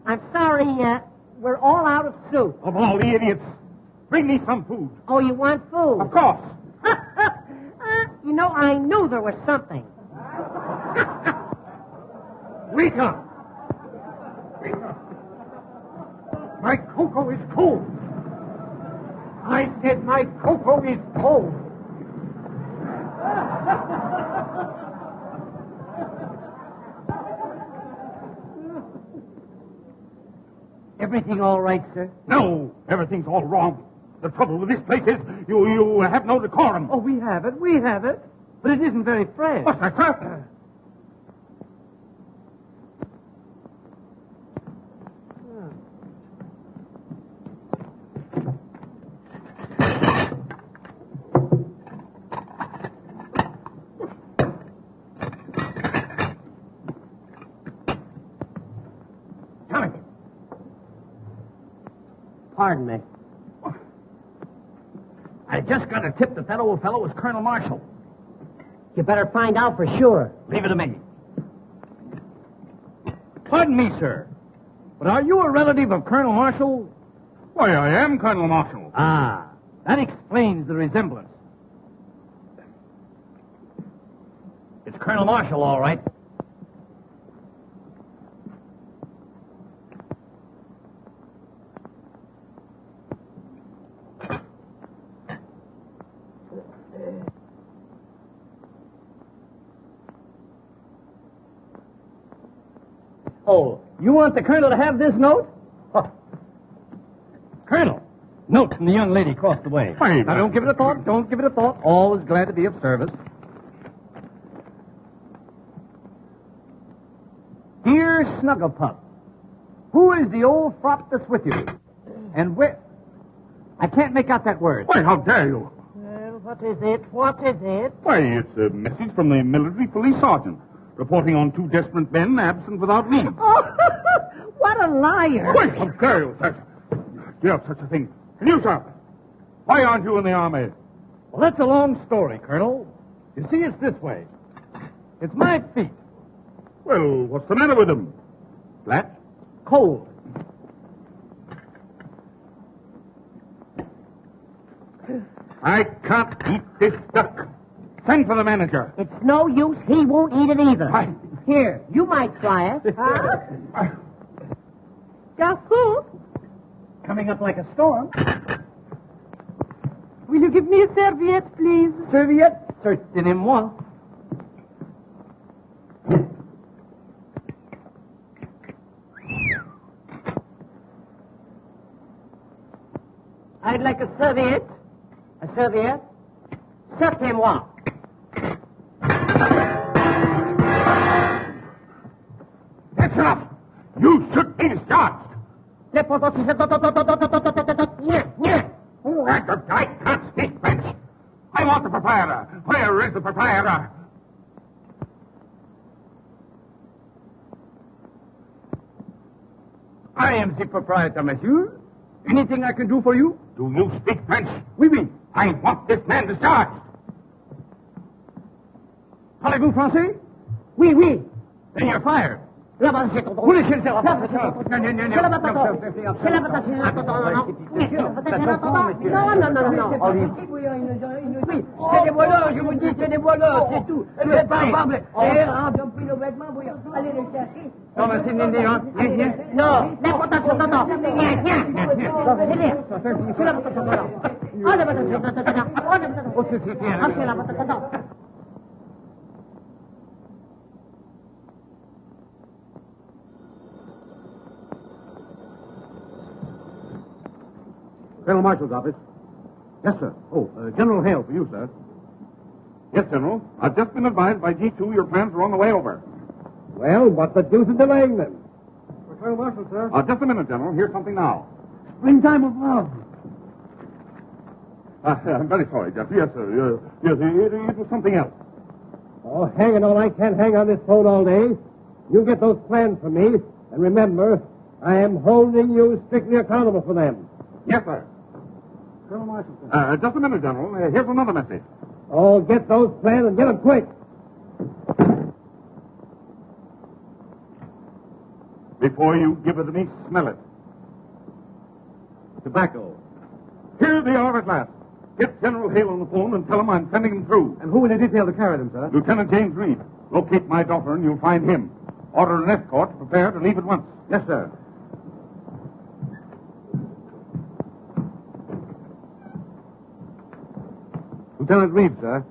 S6: I'm sorry, we're all out of soup.
S2: Of all the idiots, bring me some food.
S6: Oh, you want food?
S2: Of course.
S6: You know, I knew there was something.
S2: Rita! My cocoa is cold. I said my cocoa is cold.
S5: Everything all right, sir?
S2: No, everything's all wrong. The trouble with this place is you have no decorum.
S5: Oh, we have it. But it isn't very fresh.
S2: What's that, sir?
S6: Pardon me.
S3: I just got a tip that that old fellow was Colonel Marshall.
S6: You better find out for sure.
S3: Leave it to me.
S5: Pardon me, sir. But are you a relative of Colonel Marshall?
S2: Why, I am Colonel Marshall.
S5: Ah, that explains the resemblance.
S3: It's Colonel Marshall, all right.
S5: Oh, you want the colonel to have this note? Oh. Colonel, note from the young lady across the way.
S2: Wait.
S5: Now, don't give it a thought. Always glad to be of service. Dear Snugglepup, who is the old frop that's with you? And where... I can't make out that word.
S2: Why, how dare you?
S6: Well, what is it? What is it?
S2: Why, it's a message from the military police sergeant reporting on 2 desperate men absent without leave.
S6: Oh, what a liar.
S2: Wait, how dare you, sir? You have such a thing. And you, sir, why aren't you in the army?
S5: Well, that's a long story, Colonel. You see, it's this way. It's my feet.
S2: Well, what's the matter with them? Flat?
S5: Cold.
S2: I can't eat this duck. Send for the manager.
S6: It's no use. He won't eat it either.
S2: Why?
S6: Here, you might try it.
S8: Garçon,
S5: Coming up like a storm.
S8: will you give me a serviette, please?
S5: Serviette? Certainement.
S6: I'd like a serviette. A serviette? Servez-moi.
S2: That's enough. You should be discharged.
S6: Yeah.
S2: I can't speak French. I want the proprietor. Where is the proprietor?
S5: I am the proprietor, monsieur. Anything I can do for you?
S2: Do you speak French?
S5: Oui, oui.
S2: I want this man discharged.
S5: Parlez-vous français?
S6: Oui, oui.
S5: Then you're fired.
S6: Là-bas, c'est ton
S5: Vous laissez le faire.
S6: C'est la patate. C'est la patate. Non, non, non, non. Oui, c'est des voleurs, je vous dis, c'est des voleurs, c'est tout. Tu es pas capable. D'ailleurs, ils ont pris nos vêtements, allez les chercher.
S5: Non, mais c'est une Indien.
S6: Non, la patate, c'est la patate. Ah, la patate, c'est la patate.
S4: Colonel Marshall's office. Yes, sir. Oh, General Hale for you, sir.
S2: Yes, General. I've just been advised by G2 your plans are on the way over.
S1: Well, what the deuce is delaying them?
S4: For Colonel Marshall, sir.
S2: Just a minute, General. Here's something now.
S4: Springtime of love.
S2: I'm very sorry, Jeff. Yes, sir. Yes, it was something else.
S1: Oh, hang it all. I can't hang on this phone all day. You get those plans for me, and remember, I am holding you strictly accountable for them.
S2: Yes, sir.
S4: Colonel Marshall, sir.
S2: Just a minute, General. Here's another message.
S1: Oh, get those plans and get them quick.
S2: Before you give it to me, smell it.
S4: Tobacco.
S2: Here they are at last. Get General Hale on the phone and tell him I'm sending him through.
S4: And who will they detail to carry them, sir?
S2: Lieutenant James Reed. Locate my daughter and you'll find him. Order an escort to prepare to leave at once.
S4: Yes, sir. Lieutenant Reed, sir.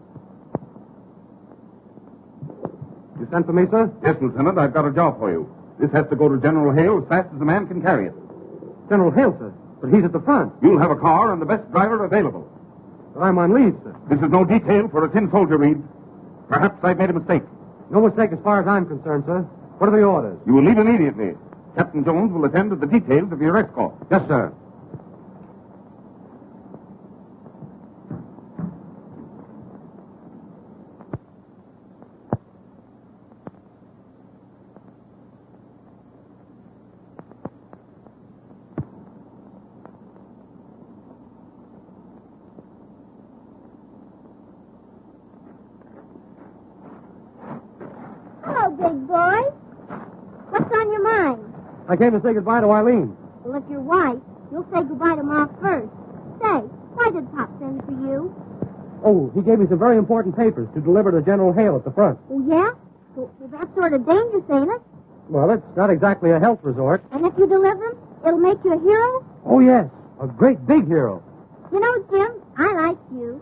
S4: You sent for me, sir?
S2: Yes, Lieutenant, I've got a job for you. This has to go to General Hale as fast as a man can carry it.
S4: General Hale, sir. But he's at the front.
S2: You'll have a car and the best driver available.
S4: But I'm on leave, sir.
S2: This is no detail for a tin soldier, Reed. Perhaps I've made a mistake.
S4: No mistake as far as I'm concerned, sir. What are the orders?
S2: You will leave immediately. Captain Jones will attend to the details of your escort.
S4: Yes, sir.
S9: Hello, big boy. What's on your mind?
S4: I came to say goodbye to Eileen.
S9: Well, if you're white, you'll say goodbye to Ma first. Say, why did Pop send for you?
S4: Oh, he gave me some very important papers to deliver to General Hale at the front.
S9: Oh, yeah? Well, that's sort of dangerous, ain't it?
S4: Well, it's not exactly a health resort.
S9: And if you deliver them, it'll make you a hero?
S4: Oh, yes. A great big hero.
S9: You know, Jim, I like you.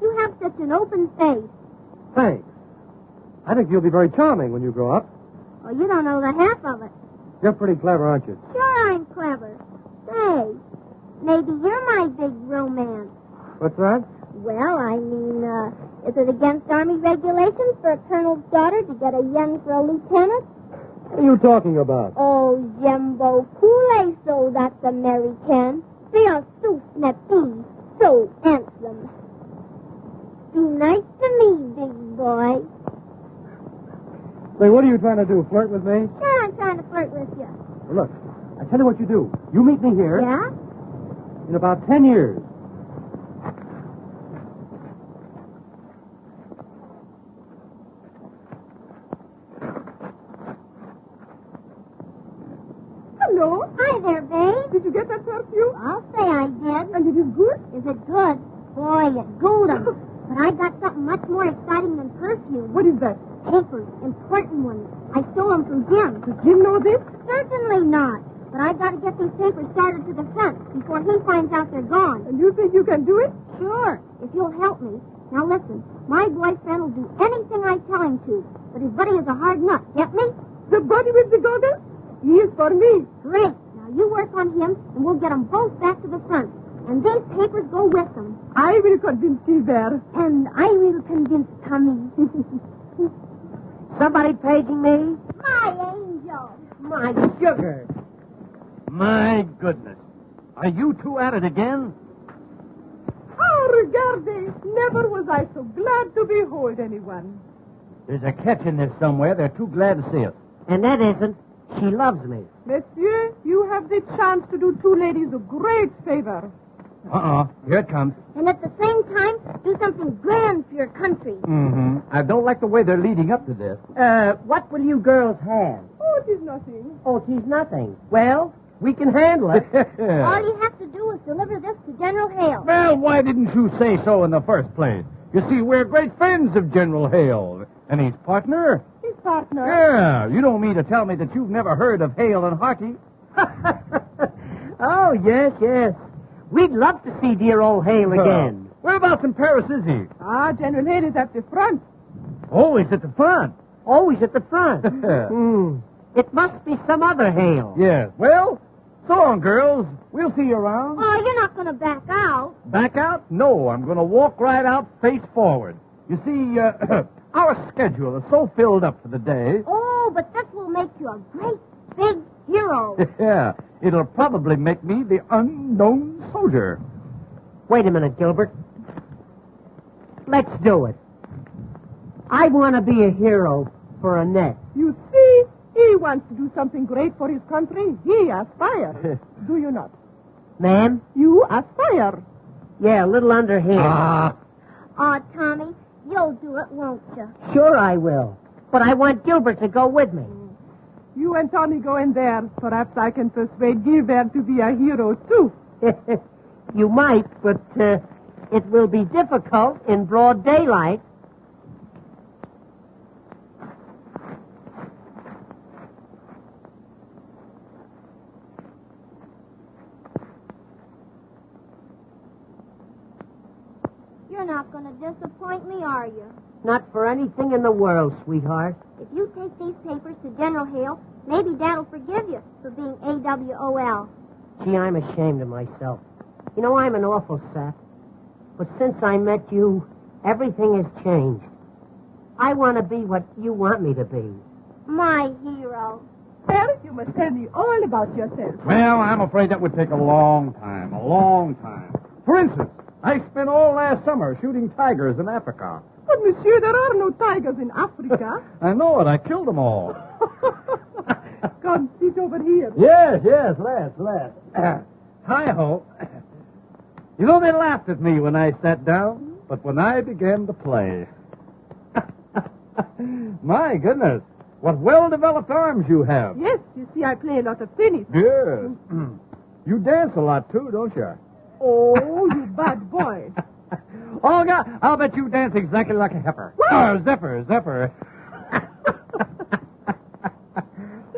S9: You have such an open face.
S4: Thanks. I think you'll be very charming when you grow up.
S9: Oh, you don't know the half of it.
S4: You're pretty clever, aren't you?
S9: Sure, I'm clever. Say, maybe you're my big romance.
S4: What's that?
S9: Well, I mean, is it against Army regulations for a colonel's daughter to get a young for a lieutenant?
S4: What are you talking about?
S9: Oh, Jimbo, cool so that's American. They are so snappy, so handsome. Be nice to me, big boy.
S4: Say, what are you trying to do, flirt with me?
S9: Sure, I'm trying to flirt with you.
S4: Well, look, I tell you what you do. You meet me here
S9: Yeah?
S4: in about 10 years.
S8: Hello.
S9: Hi there, babe.
S8: Did you get that perfume?
S9: I'll say I did.
S8: And it is good?
S9: Is it good? Boy, it's golden. But I got something much more exciting than perfume.
S8: What is that?
S9: Papers, important ones. I stole them from Jim.
S8: Does Jim know this?
S9: Certainly not. But I got to get these papers started to the front before he finds out they're gone.
S8: And you think you can do it?
S9: Sure, if you'll help me. Now listen, my boyfriend will do anything I tell him to, but his buddy is a hard nut. Get me?
S8: The buddy with the goggles? He is for me.
S9: Great. Now you work on him, and we'll get them both back to the front. And these papers go with them.
S8: I will convince Gilbert.
S9: And I will convince Tommy.
S6: Somebody paging me?
S9: My angel.
S6: My sugar.
S5: My goodness. Are you two at it again?
S8: Oh, regarde. Never was I so glad to behold anyone.
S5: There's a catch in this somewhere. They're too glad to see us.
S6: And that isn't. She loves me.
S8: Monsieur, you have the chance to do two ladies a great favor.
S5: Here it comes.
S9: And at the same time, do something grand for your country.
S5: Mm-hmm. I don't like the way they're leading up to this.
S6: What will you girls have?
S8: Oh, it is nothing.
S6: Oh, it is nothing. Well, we can handle it.
S9: All you have to do is deliver this to General Hale.
S5: Well, why didn't you say so in the first place? You see, we're great friends of General Hale. And his partner?
S8: His partner.
S5: Yeah, you don't mean to tell me that you've never heard of Hale and Harty?
S6: Oh, yes, yes. We'd love to see dear old Hale again.
S5: Whereabouts in Paris is he?
S8: General Hale is at the front.
S5: Oh, he's at the front.
S6: Always at the front. It must be some other Hale.
S5: Yes. Well, so long, girls. We'll see you around.
S9: Oh, you're not going to back out.
S5: Back out? No, I'm going to walk right out face forward. You see, our schedule is so filled up for the day.
S9: Oh, but this will make you a great big hero.
S5: Yeah, it'll probably make me the unknown soldier.
S6: Wait a minute, Gilbert. Let's do it. I want to be a hero for Annette.
S8: You see, he wants to do something great for his country. He aspires. Do you not?
S6: Ma'am?
S8: You aspire.
S6: Yeah, a little underhand.
S9: Oh, Tommy, you'll do it, won't you?
S6: Sure I will. But I want Gilbert to go with me.
S8: You and Tommy go in there. Perhaps I can persuade Gilbert to be a hero, too.
S6: You might, but it will be difficult in broad daylight.
S9: You're not going to disappoint me, are you?
S6: Not for anything in the world, sweetheart.
S9: If you take these papers to General Hale, maybe Dad will forgive you for being AWOL.
S6: Gee, I'm ashamed of myself. You know, I'm an awful sap. But since I met you, everything has changed. I want to be what you want me to be.
S9: My hero.
S8: Well, you must tell me all about yourself.
S5: Well, I'm afraid that would take a long time. A long time. For instance, I spent all last summer shooting tigers in Africa.
S8: But, monsieur, there are no tigers in Africa.
S5: I know it. I killed them all.
S8: Come, sit over here.
S5: Yes, let's. Hi-ho. You know, they laughed at me when I sat down, but when I began to play... My goodness, what well-developed arms you have.
S8: Yes, you see, I play a lot of tennis.
S5: Yes. You dance a lot, too, don't you?
S8: Oh, you bad boy.
S5: Oh, God, I'll bet you dance exactly like a heifer. Zephyr.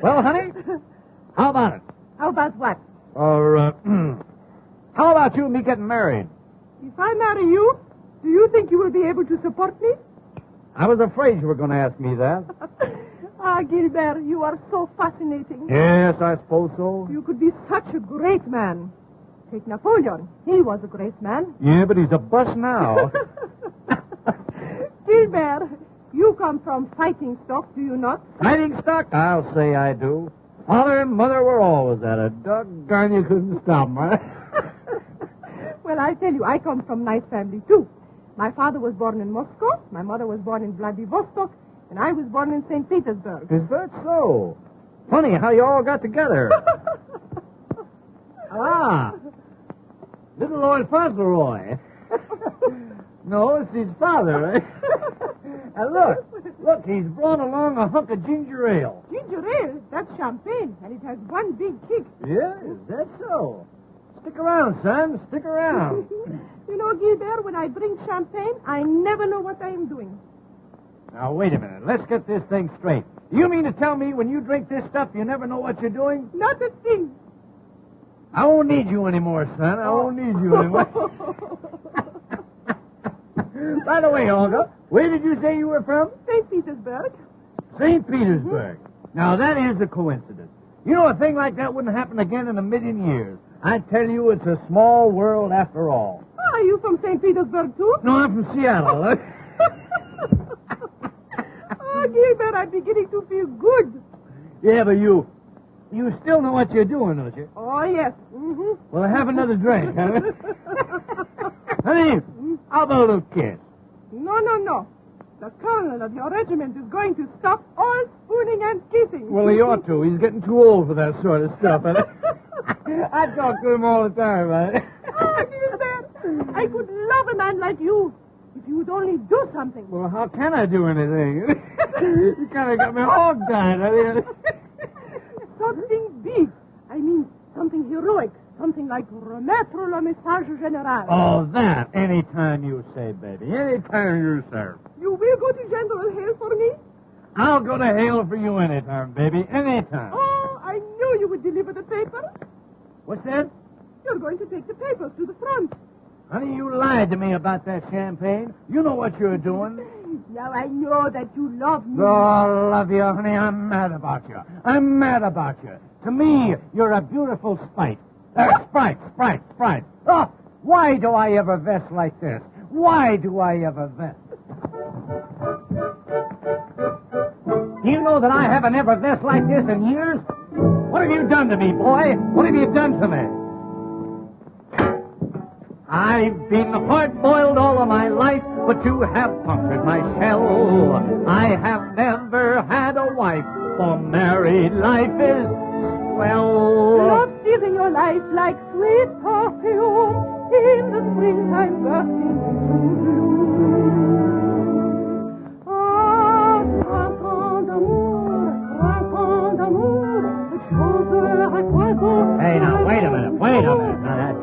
S5: Well, honey, how about it?
S8: How about what?
S5: Or, how about you and me getting married?
S8: If I marry you, do you think you will be able to support me?
S5: I was afraid you were going to ask me that.
S8: Gilbert, you are so fascinating.
S5: Yes, I suppose so.
S8: You could be such a great man. Take Napoleon. He was a great man.
S5: Yeah, but he's a bust now.
S8: Gilbert, you come from fighting stock, do you not?
S5: Fighting stock? I'll say I do. Father and Mother were always at it. Doggone, you couldn't stop them, huh?
S8: Well, I tell you, I come from nice family, too. My father was born in Moscow, my mother was born in Vladivostok, and I was born in St. Petersburg.
S5: Is that so? Funny how you all got together. Little Lord Fauntleroy. No, it's his father, eh? And Look, he's brought along a hunk of ginger ale.
S8: Ginger ale, that's champagne, and it has one big kick.
S5: Yeah, is that so? Stick around, son. Stick around.
S8: You know, Gilbert, when I drink champagne, I never know what I am doing.
S5: Now, wait a minute. Let's get this thing straight. You mean to tell me when you drink this stuff, you never know what you're doing?
S8: Not a thing.
S5: I won't need you anymore, son. I won't need you anymore. By the way, Olga, where did you say you were from?
S8: St. Petersburg.
S5: St. Petersburg. Now, that is a coincidence. You know, a thing like that wouldn't happen again in a million years. I tell you, it's a small world after all.
S8: Are you from St. Petersburg, too?
S5: No, I'm from Seattle.
S8: Oh, Gilbert, I'm beginning to feel good.
S5: Yeah, but you still know what you're doing, don't you?
S8: Oh, yes. Mm-hmm.
S5: Well, have another drink, huh? Honey, how about a little kiss?
S8: No. The colonel of your regiment is going to stop all spooning and kissing.
S5: Well, he ought to. He's getting too old for that sort of stuff. I talk to him all the time, man.
S8: Oh, Gilbert, I could love a man like you if you would only do something.
S5: Well, how can I do anything? You kind of got me hog-tied.
S8: Something big. I mean, something heroic. Something like remettre le message général.
S5: Oh, that. Anytime you say, baby. Anytime you say.
S8: You will go to General Hale for me?
S5: I'll go to Hale for you anytime, baby. Anytime.
S8: Oh, I knew you would deliver the papers.
S5: What's that?
S8: You're going to take the papers to the front.
S5: Honey, you lied to me about that champagne. You know what you're doing.
S8: Now I know that you love me.
S5: Oh, I love you, honey. I'm mad about you. I'm mad about you. To me, you're a beautiful Sprite. Sprite. Oh, why do I ever vest like this? Why do I ever vest? Do you know that I haven't ever vest like this in years? What have you done to me, boy? What have you done to me? I've been hard-boiled all of my life, but you have punctured my shell. I have never had a wife, for married life is swell.
S8: Love is in your life like sweet perfume. In the springtime bursting into bloom. Ah, printemps d'amour, chanteur à quoi.
S5: Hey, now, wait a minute. Now, that's...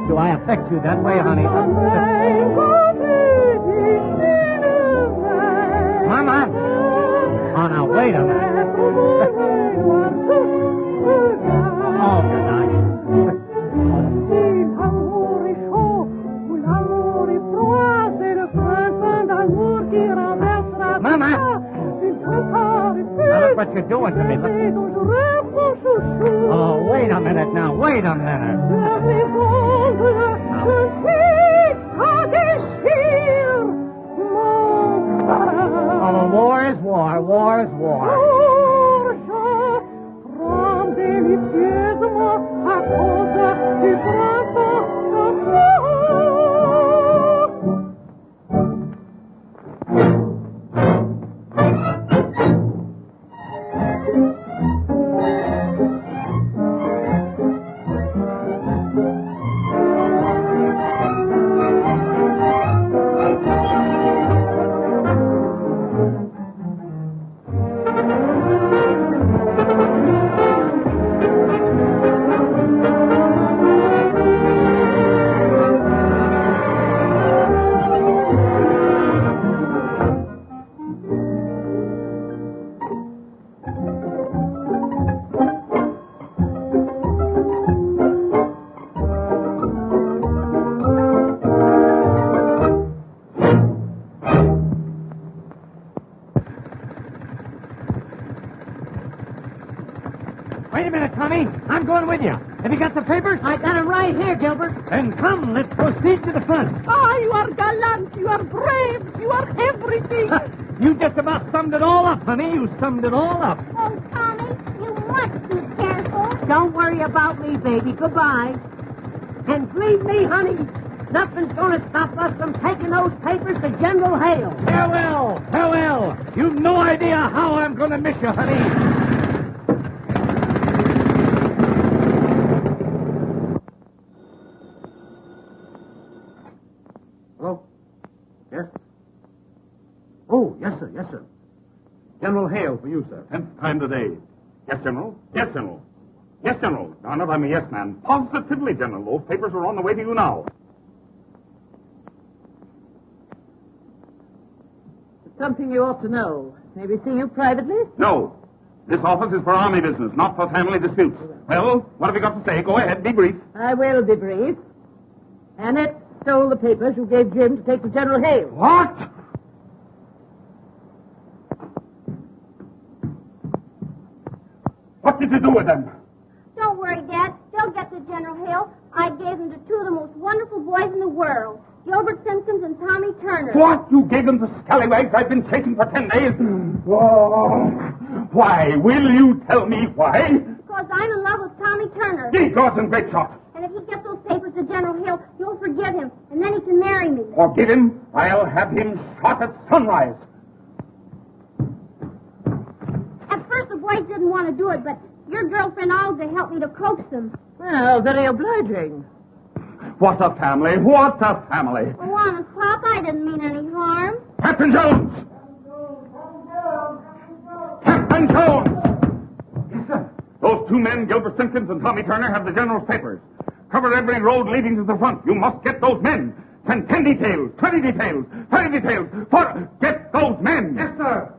S5: Do I affect you that way, honey? Mama! Oh, now, wait a minute. Oh, good night. Mama! Now, look what you're doing to me. Oh, wait a minute now. Wait a minute. Oh, war is war. War is war. Wait a minute, Tommy. I'm going with you. Have you got the papers?
S6: I got them right here, Gilbert.
S5: Then come, let's proceed to the front.
S8: Ah, you are gallant, you are brave, you are everything.
S5: You just about summed it all up, honey. You summed it all up.
S9: Oh, Tommy, you must be careful.
S6: Don't worry about me, baby. Goodbye. And believe me, honey, nothing's going to stop us from taking those papers to General Hale.
S5: Farewell. You've no idea how I'm going to miss you, honey.
S4: General Hale for you, sir.
S2: 10th time today. Yes, General. Yes, General. Yes, General. Darn it, I'm a yes man. Positively, General. Those papers are on the way to you now.
S8: Something you ought to know. May we see you privately?
S2: No. This office is for army business, not for family disputes. Well, what have you got to say? Go ahead, be brief.
S8: I will be brief. Annette stole the papers you gave Jim to take to General Hale.
S2: What? What did you do with them?
S9: Don't worry, Dad. They'll get to General Hale. I gave them to two of the most wonderful boys in the world, Gilbert Simpson and Tommy Turner.
S2: What? You gave them to scallywags I've been chasing for 10 days? Oh, why? Will you tell me why?
S9: Because I'm in love with Tommy Turner.
S2: Gee, Dawson, great shot.
S9: And if he gets those papers to General Hale, you'll forgive him, and then he can marry me.
S2: Forgive him? I'll have him shot at sunrise.
S9: At first, the boys didn't want to do it, but your girlfriend Olga helped me to coax them.
S8: Well, very obliging.
S2: What a family! What a family!
S9: Oh, honest, Pop, I didn't mean any harm.
S2: Captain Jones! Captain Jones! Yes, sir. Those two men, Gilbert Simpkins and Tommy Turner, have the general's papers. Cover every road leading to the front. You must get those men. Send 10 details, 20 details, 30 details. Get those men! Yes, sir.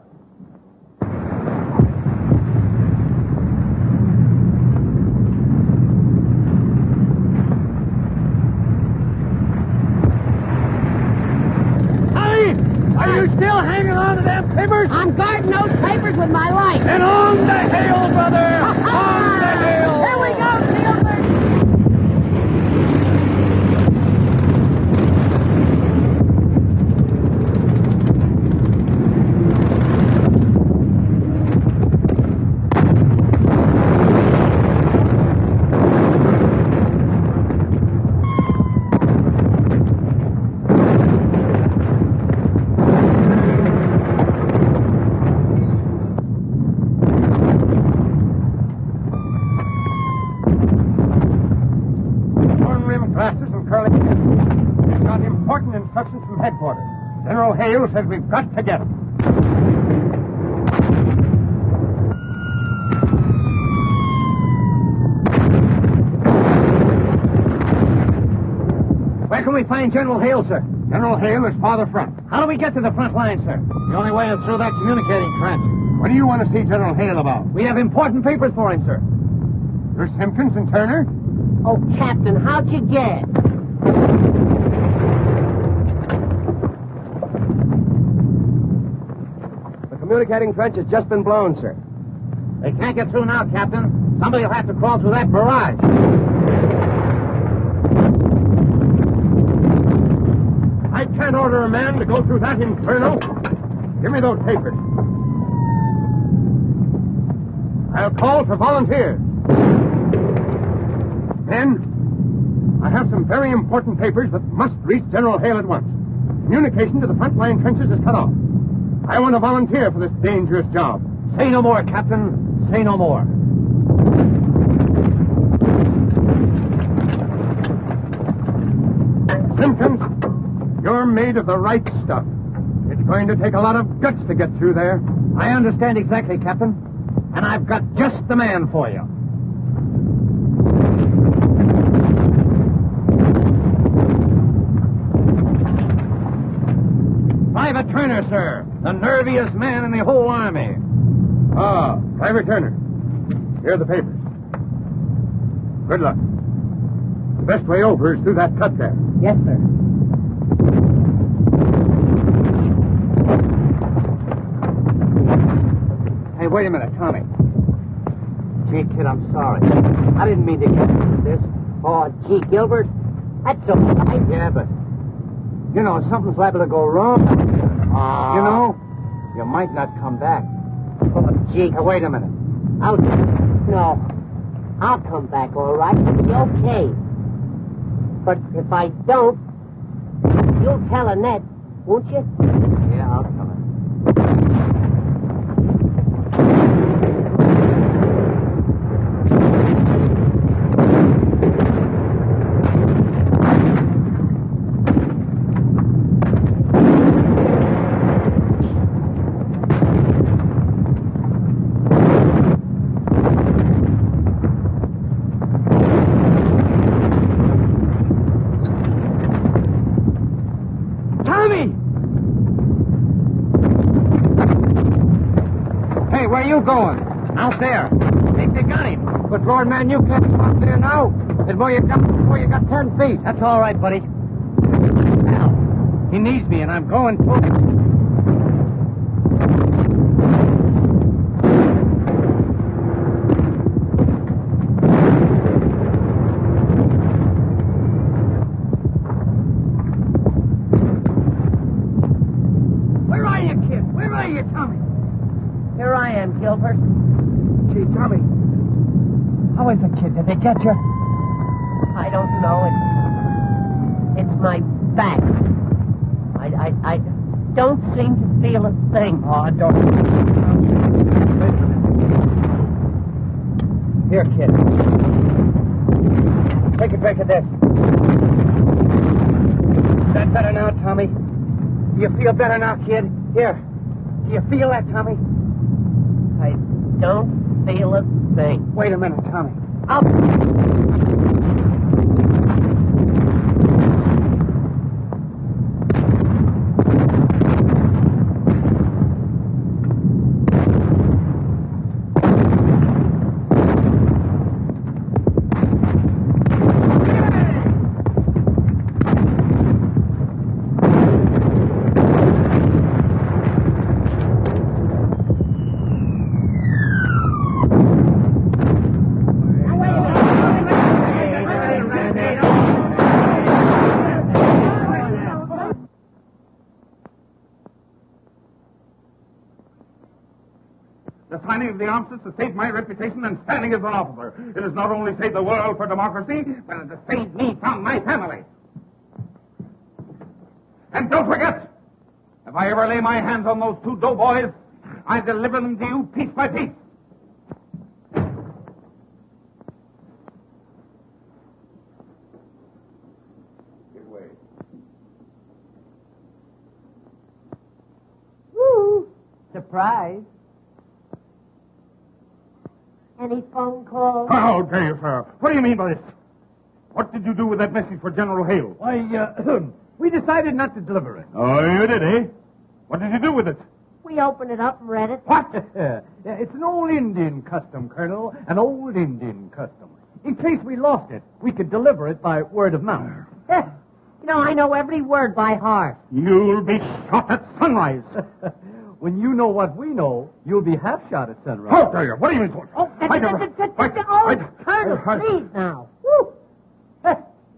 S5: Still hanging on to them papers?
S6: I'm guarding those papers with my life.
S5: And on the Hale, brother! On the Hale!
S6: Here we go, Gilbert!
S3: Instructions from headquarters. General Hale says we've got to get him. Where can we find General Hale, sir? General Hale is farther front. How do we get to the front line, sir?
S5: The only way is through that communicating trench.
S3: What do you want to see General Hale about?
S5: We have important papers for him, sir.
S3: You're Simpkins and Turner?
S6: Oh, Captain, how'd you get?
S3: Communicating trench has just been blown, sir.
S5: They can't get through now, Captain. Somebody will have to crawl through that barrage.
S3: I can't order a man to go through that inferno. Give me those papers. I'll call for volunteers. Men, I have some very important papers that must reach General Hale at once. Communication to the front line trenches is cut off. I want to volunteer for this dangerous job.
S5: Say no more, Captain. Say no more.
S3: Simpkins, you're made of the right stuff. It's going to take a lot of guts to get through there.
S5: I understand exactly, Captain. And I've got just the man for you. Private Turner, sir. The nerviest man in the whole army.
S3: Ah, Private Turner. Here are the papers. Good luck. The best way over is through that cut there.
S6: Yes, sir.
S5: Hey, wait a minute, Tommy. Gee, kid, I'm sorry. I didn't mean to get into this.
S6: Oh, gee, Gilbert, that's so nice.
S5: Yeah, but, you know, something's liable to go wrong. You know, you might not come back.
S6: Oh, gee.
S5: Hey, wait a minute.
S6: I'll come back, all right. It'll be okay. But if I don't, you'll tell Annette, won't you?
S5: Yeah, I'll tell her. Hey, where are you going? Out there. Think they got him.
S3: But, Lord, man, you can't stop there now. Before you got 10 feet.
S5: That's all right, buddy. Now, he needs me, and I'm going to him.
S6: Here I am, Gilbert.
S3: Gee, Tommy. How is it, kid? Did they get you?
S6: I don't know. It's my back. I don't seem to feel a thing.
S3: Oh, don't. Here, kid. Take a drink of this. Is that better now, Tommy? Do you feel better now, kid? Here. Do you feel that, Tommy?
S6: I don't feel a thing.
S3: Wait a minute, Tommy.
S2: Signing of the armistice has saved my reputation and standing as an officer. It has not only saved the world for democracy, but it has saved me from my family. And don't forget, if I ever lay my hands on those two doughboys, I deliver them to you piece by piece. Give way.
S6: Woo! Surprise. Any phone calls?
S2: How dare you, sir? What do you mean by this? What did you do with that message for General Hale?
S5: Why, we decided not to deliver it.
S2: Oh, you did, eh? What did you do with it?
S6: We opened it up and read it.
S2: What?
S5: Yeah, it's an old Indian custom, Colonel. An old Indian custom. In case we lost it, we could deliver it by word of mouth.
S6: You know, I know every word by heart.
S2: You'll be shot at sunrise.
S5: When you know what we know, you'll be half shot at sunrise.
S2: How dare you? What do you mean?
S6: Colonel, please now. Woo.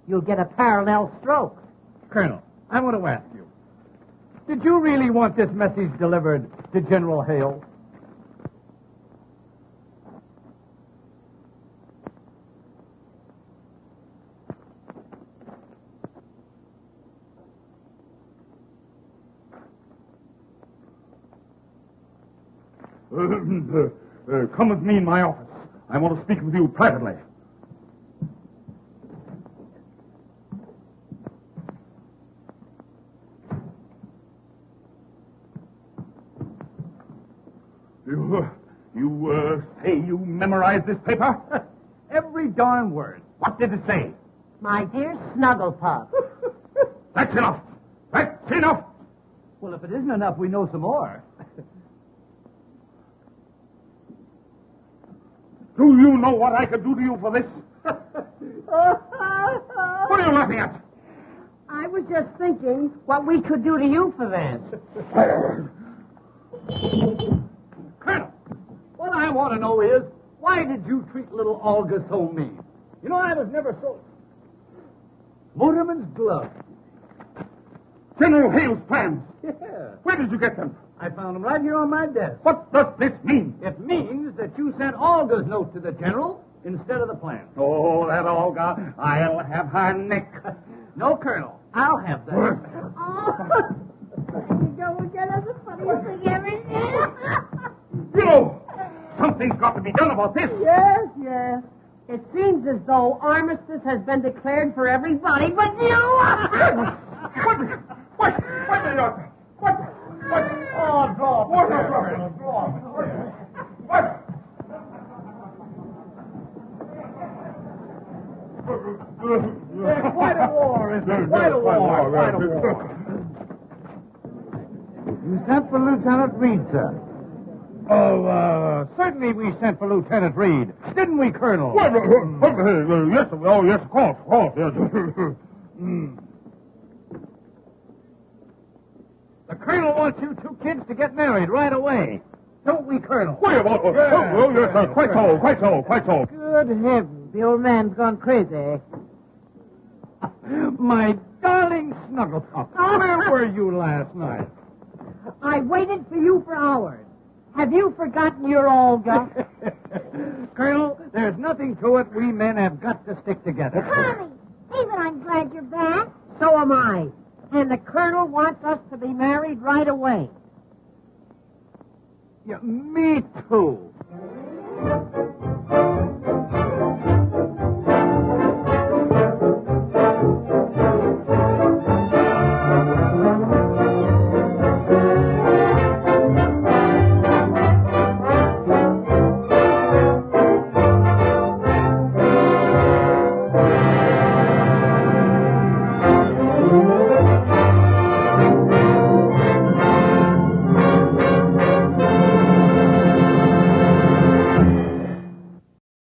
S6: You'll get a parallel stroke.
S5: Colonel, I want to ask you, did you really want this message delivered to General Hale?
S2: Come with me in my office. I want to speak with you privately. You say you memorized this paper?
S5: Every darn word.
S2: What did it say?
S6: My dear Snugglepuff.
S2: That's enough. That's enough.
S5: Well, if it isn't enough, we know some more.
S2: Do you know what I could do to you for this? What are you laughing at?
S6: I was just thinking what we could do to you for this.
S5: Colonel, what I want to know is, why did you treat little Olga so mean? You know, I was never so... Motorman's glove.
S2: General Hale's plans.
S5: Yeah.
S2: Where did you get them?
S5: I found them right here on my desk.
S2: What does this mean?
S5: It means that you sent Olga's note to the general instead of the plan.
S2: Oh, that Olga. I'll have her neck.
S5: No, Colonel. I'll have that.
S9: Oh, you don't get us the funniest thing ever.
S2: You know, something's got to be done about this.
S6: Yes, yes. It seems as though armistice has been declared for everybody but you.
S2: What?
S5: Oh, draw.
S2: What?
S5: Quite a war, isn't it? Quite a war. Quite a war. You sent for Lieutenant Reed, sir.
S2: Oh,
S5: Certainly we sent for Lieutenant Reed. Didn't we, Colonel?
S2: Yes, yes, of course, yes.
S5: The Colonel wants you two kids to get married right away. Don't we, Colonel?
S2: Yes, quite so.
S6: Good heavens, the old man's gone crazy.
S5: My darling Snugglepuff, where were you last night?
S6: I waited for you for hours. Have you forgotten your Olga?
S5: Colonel, there's nothing to it. We men have got to stick together.
S9: Tommy, even I'm glad you're back.
S6: So am I. And the Colonel wants us to be married right away.
S5: Yeah, me too.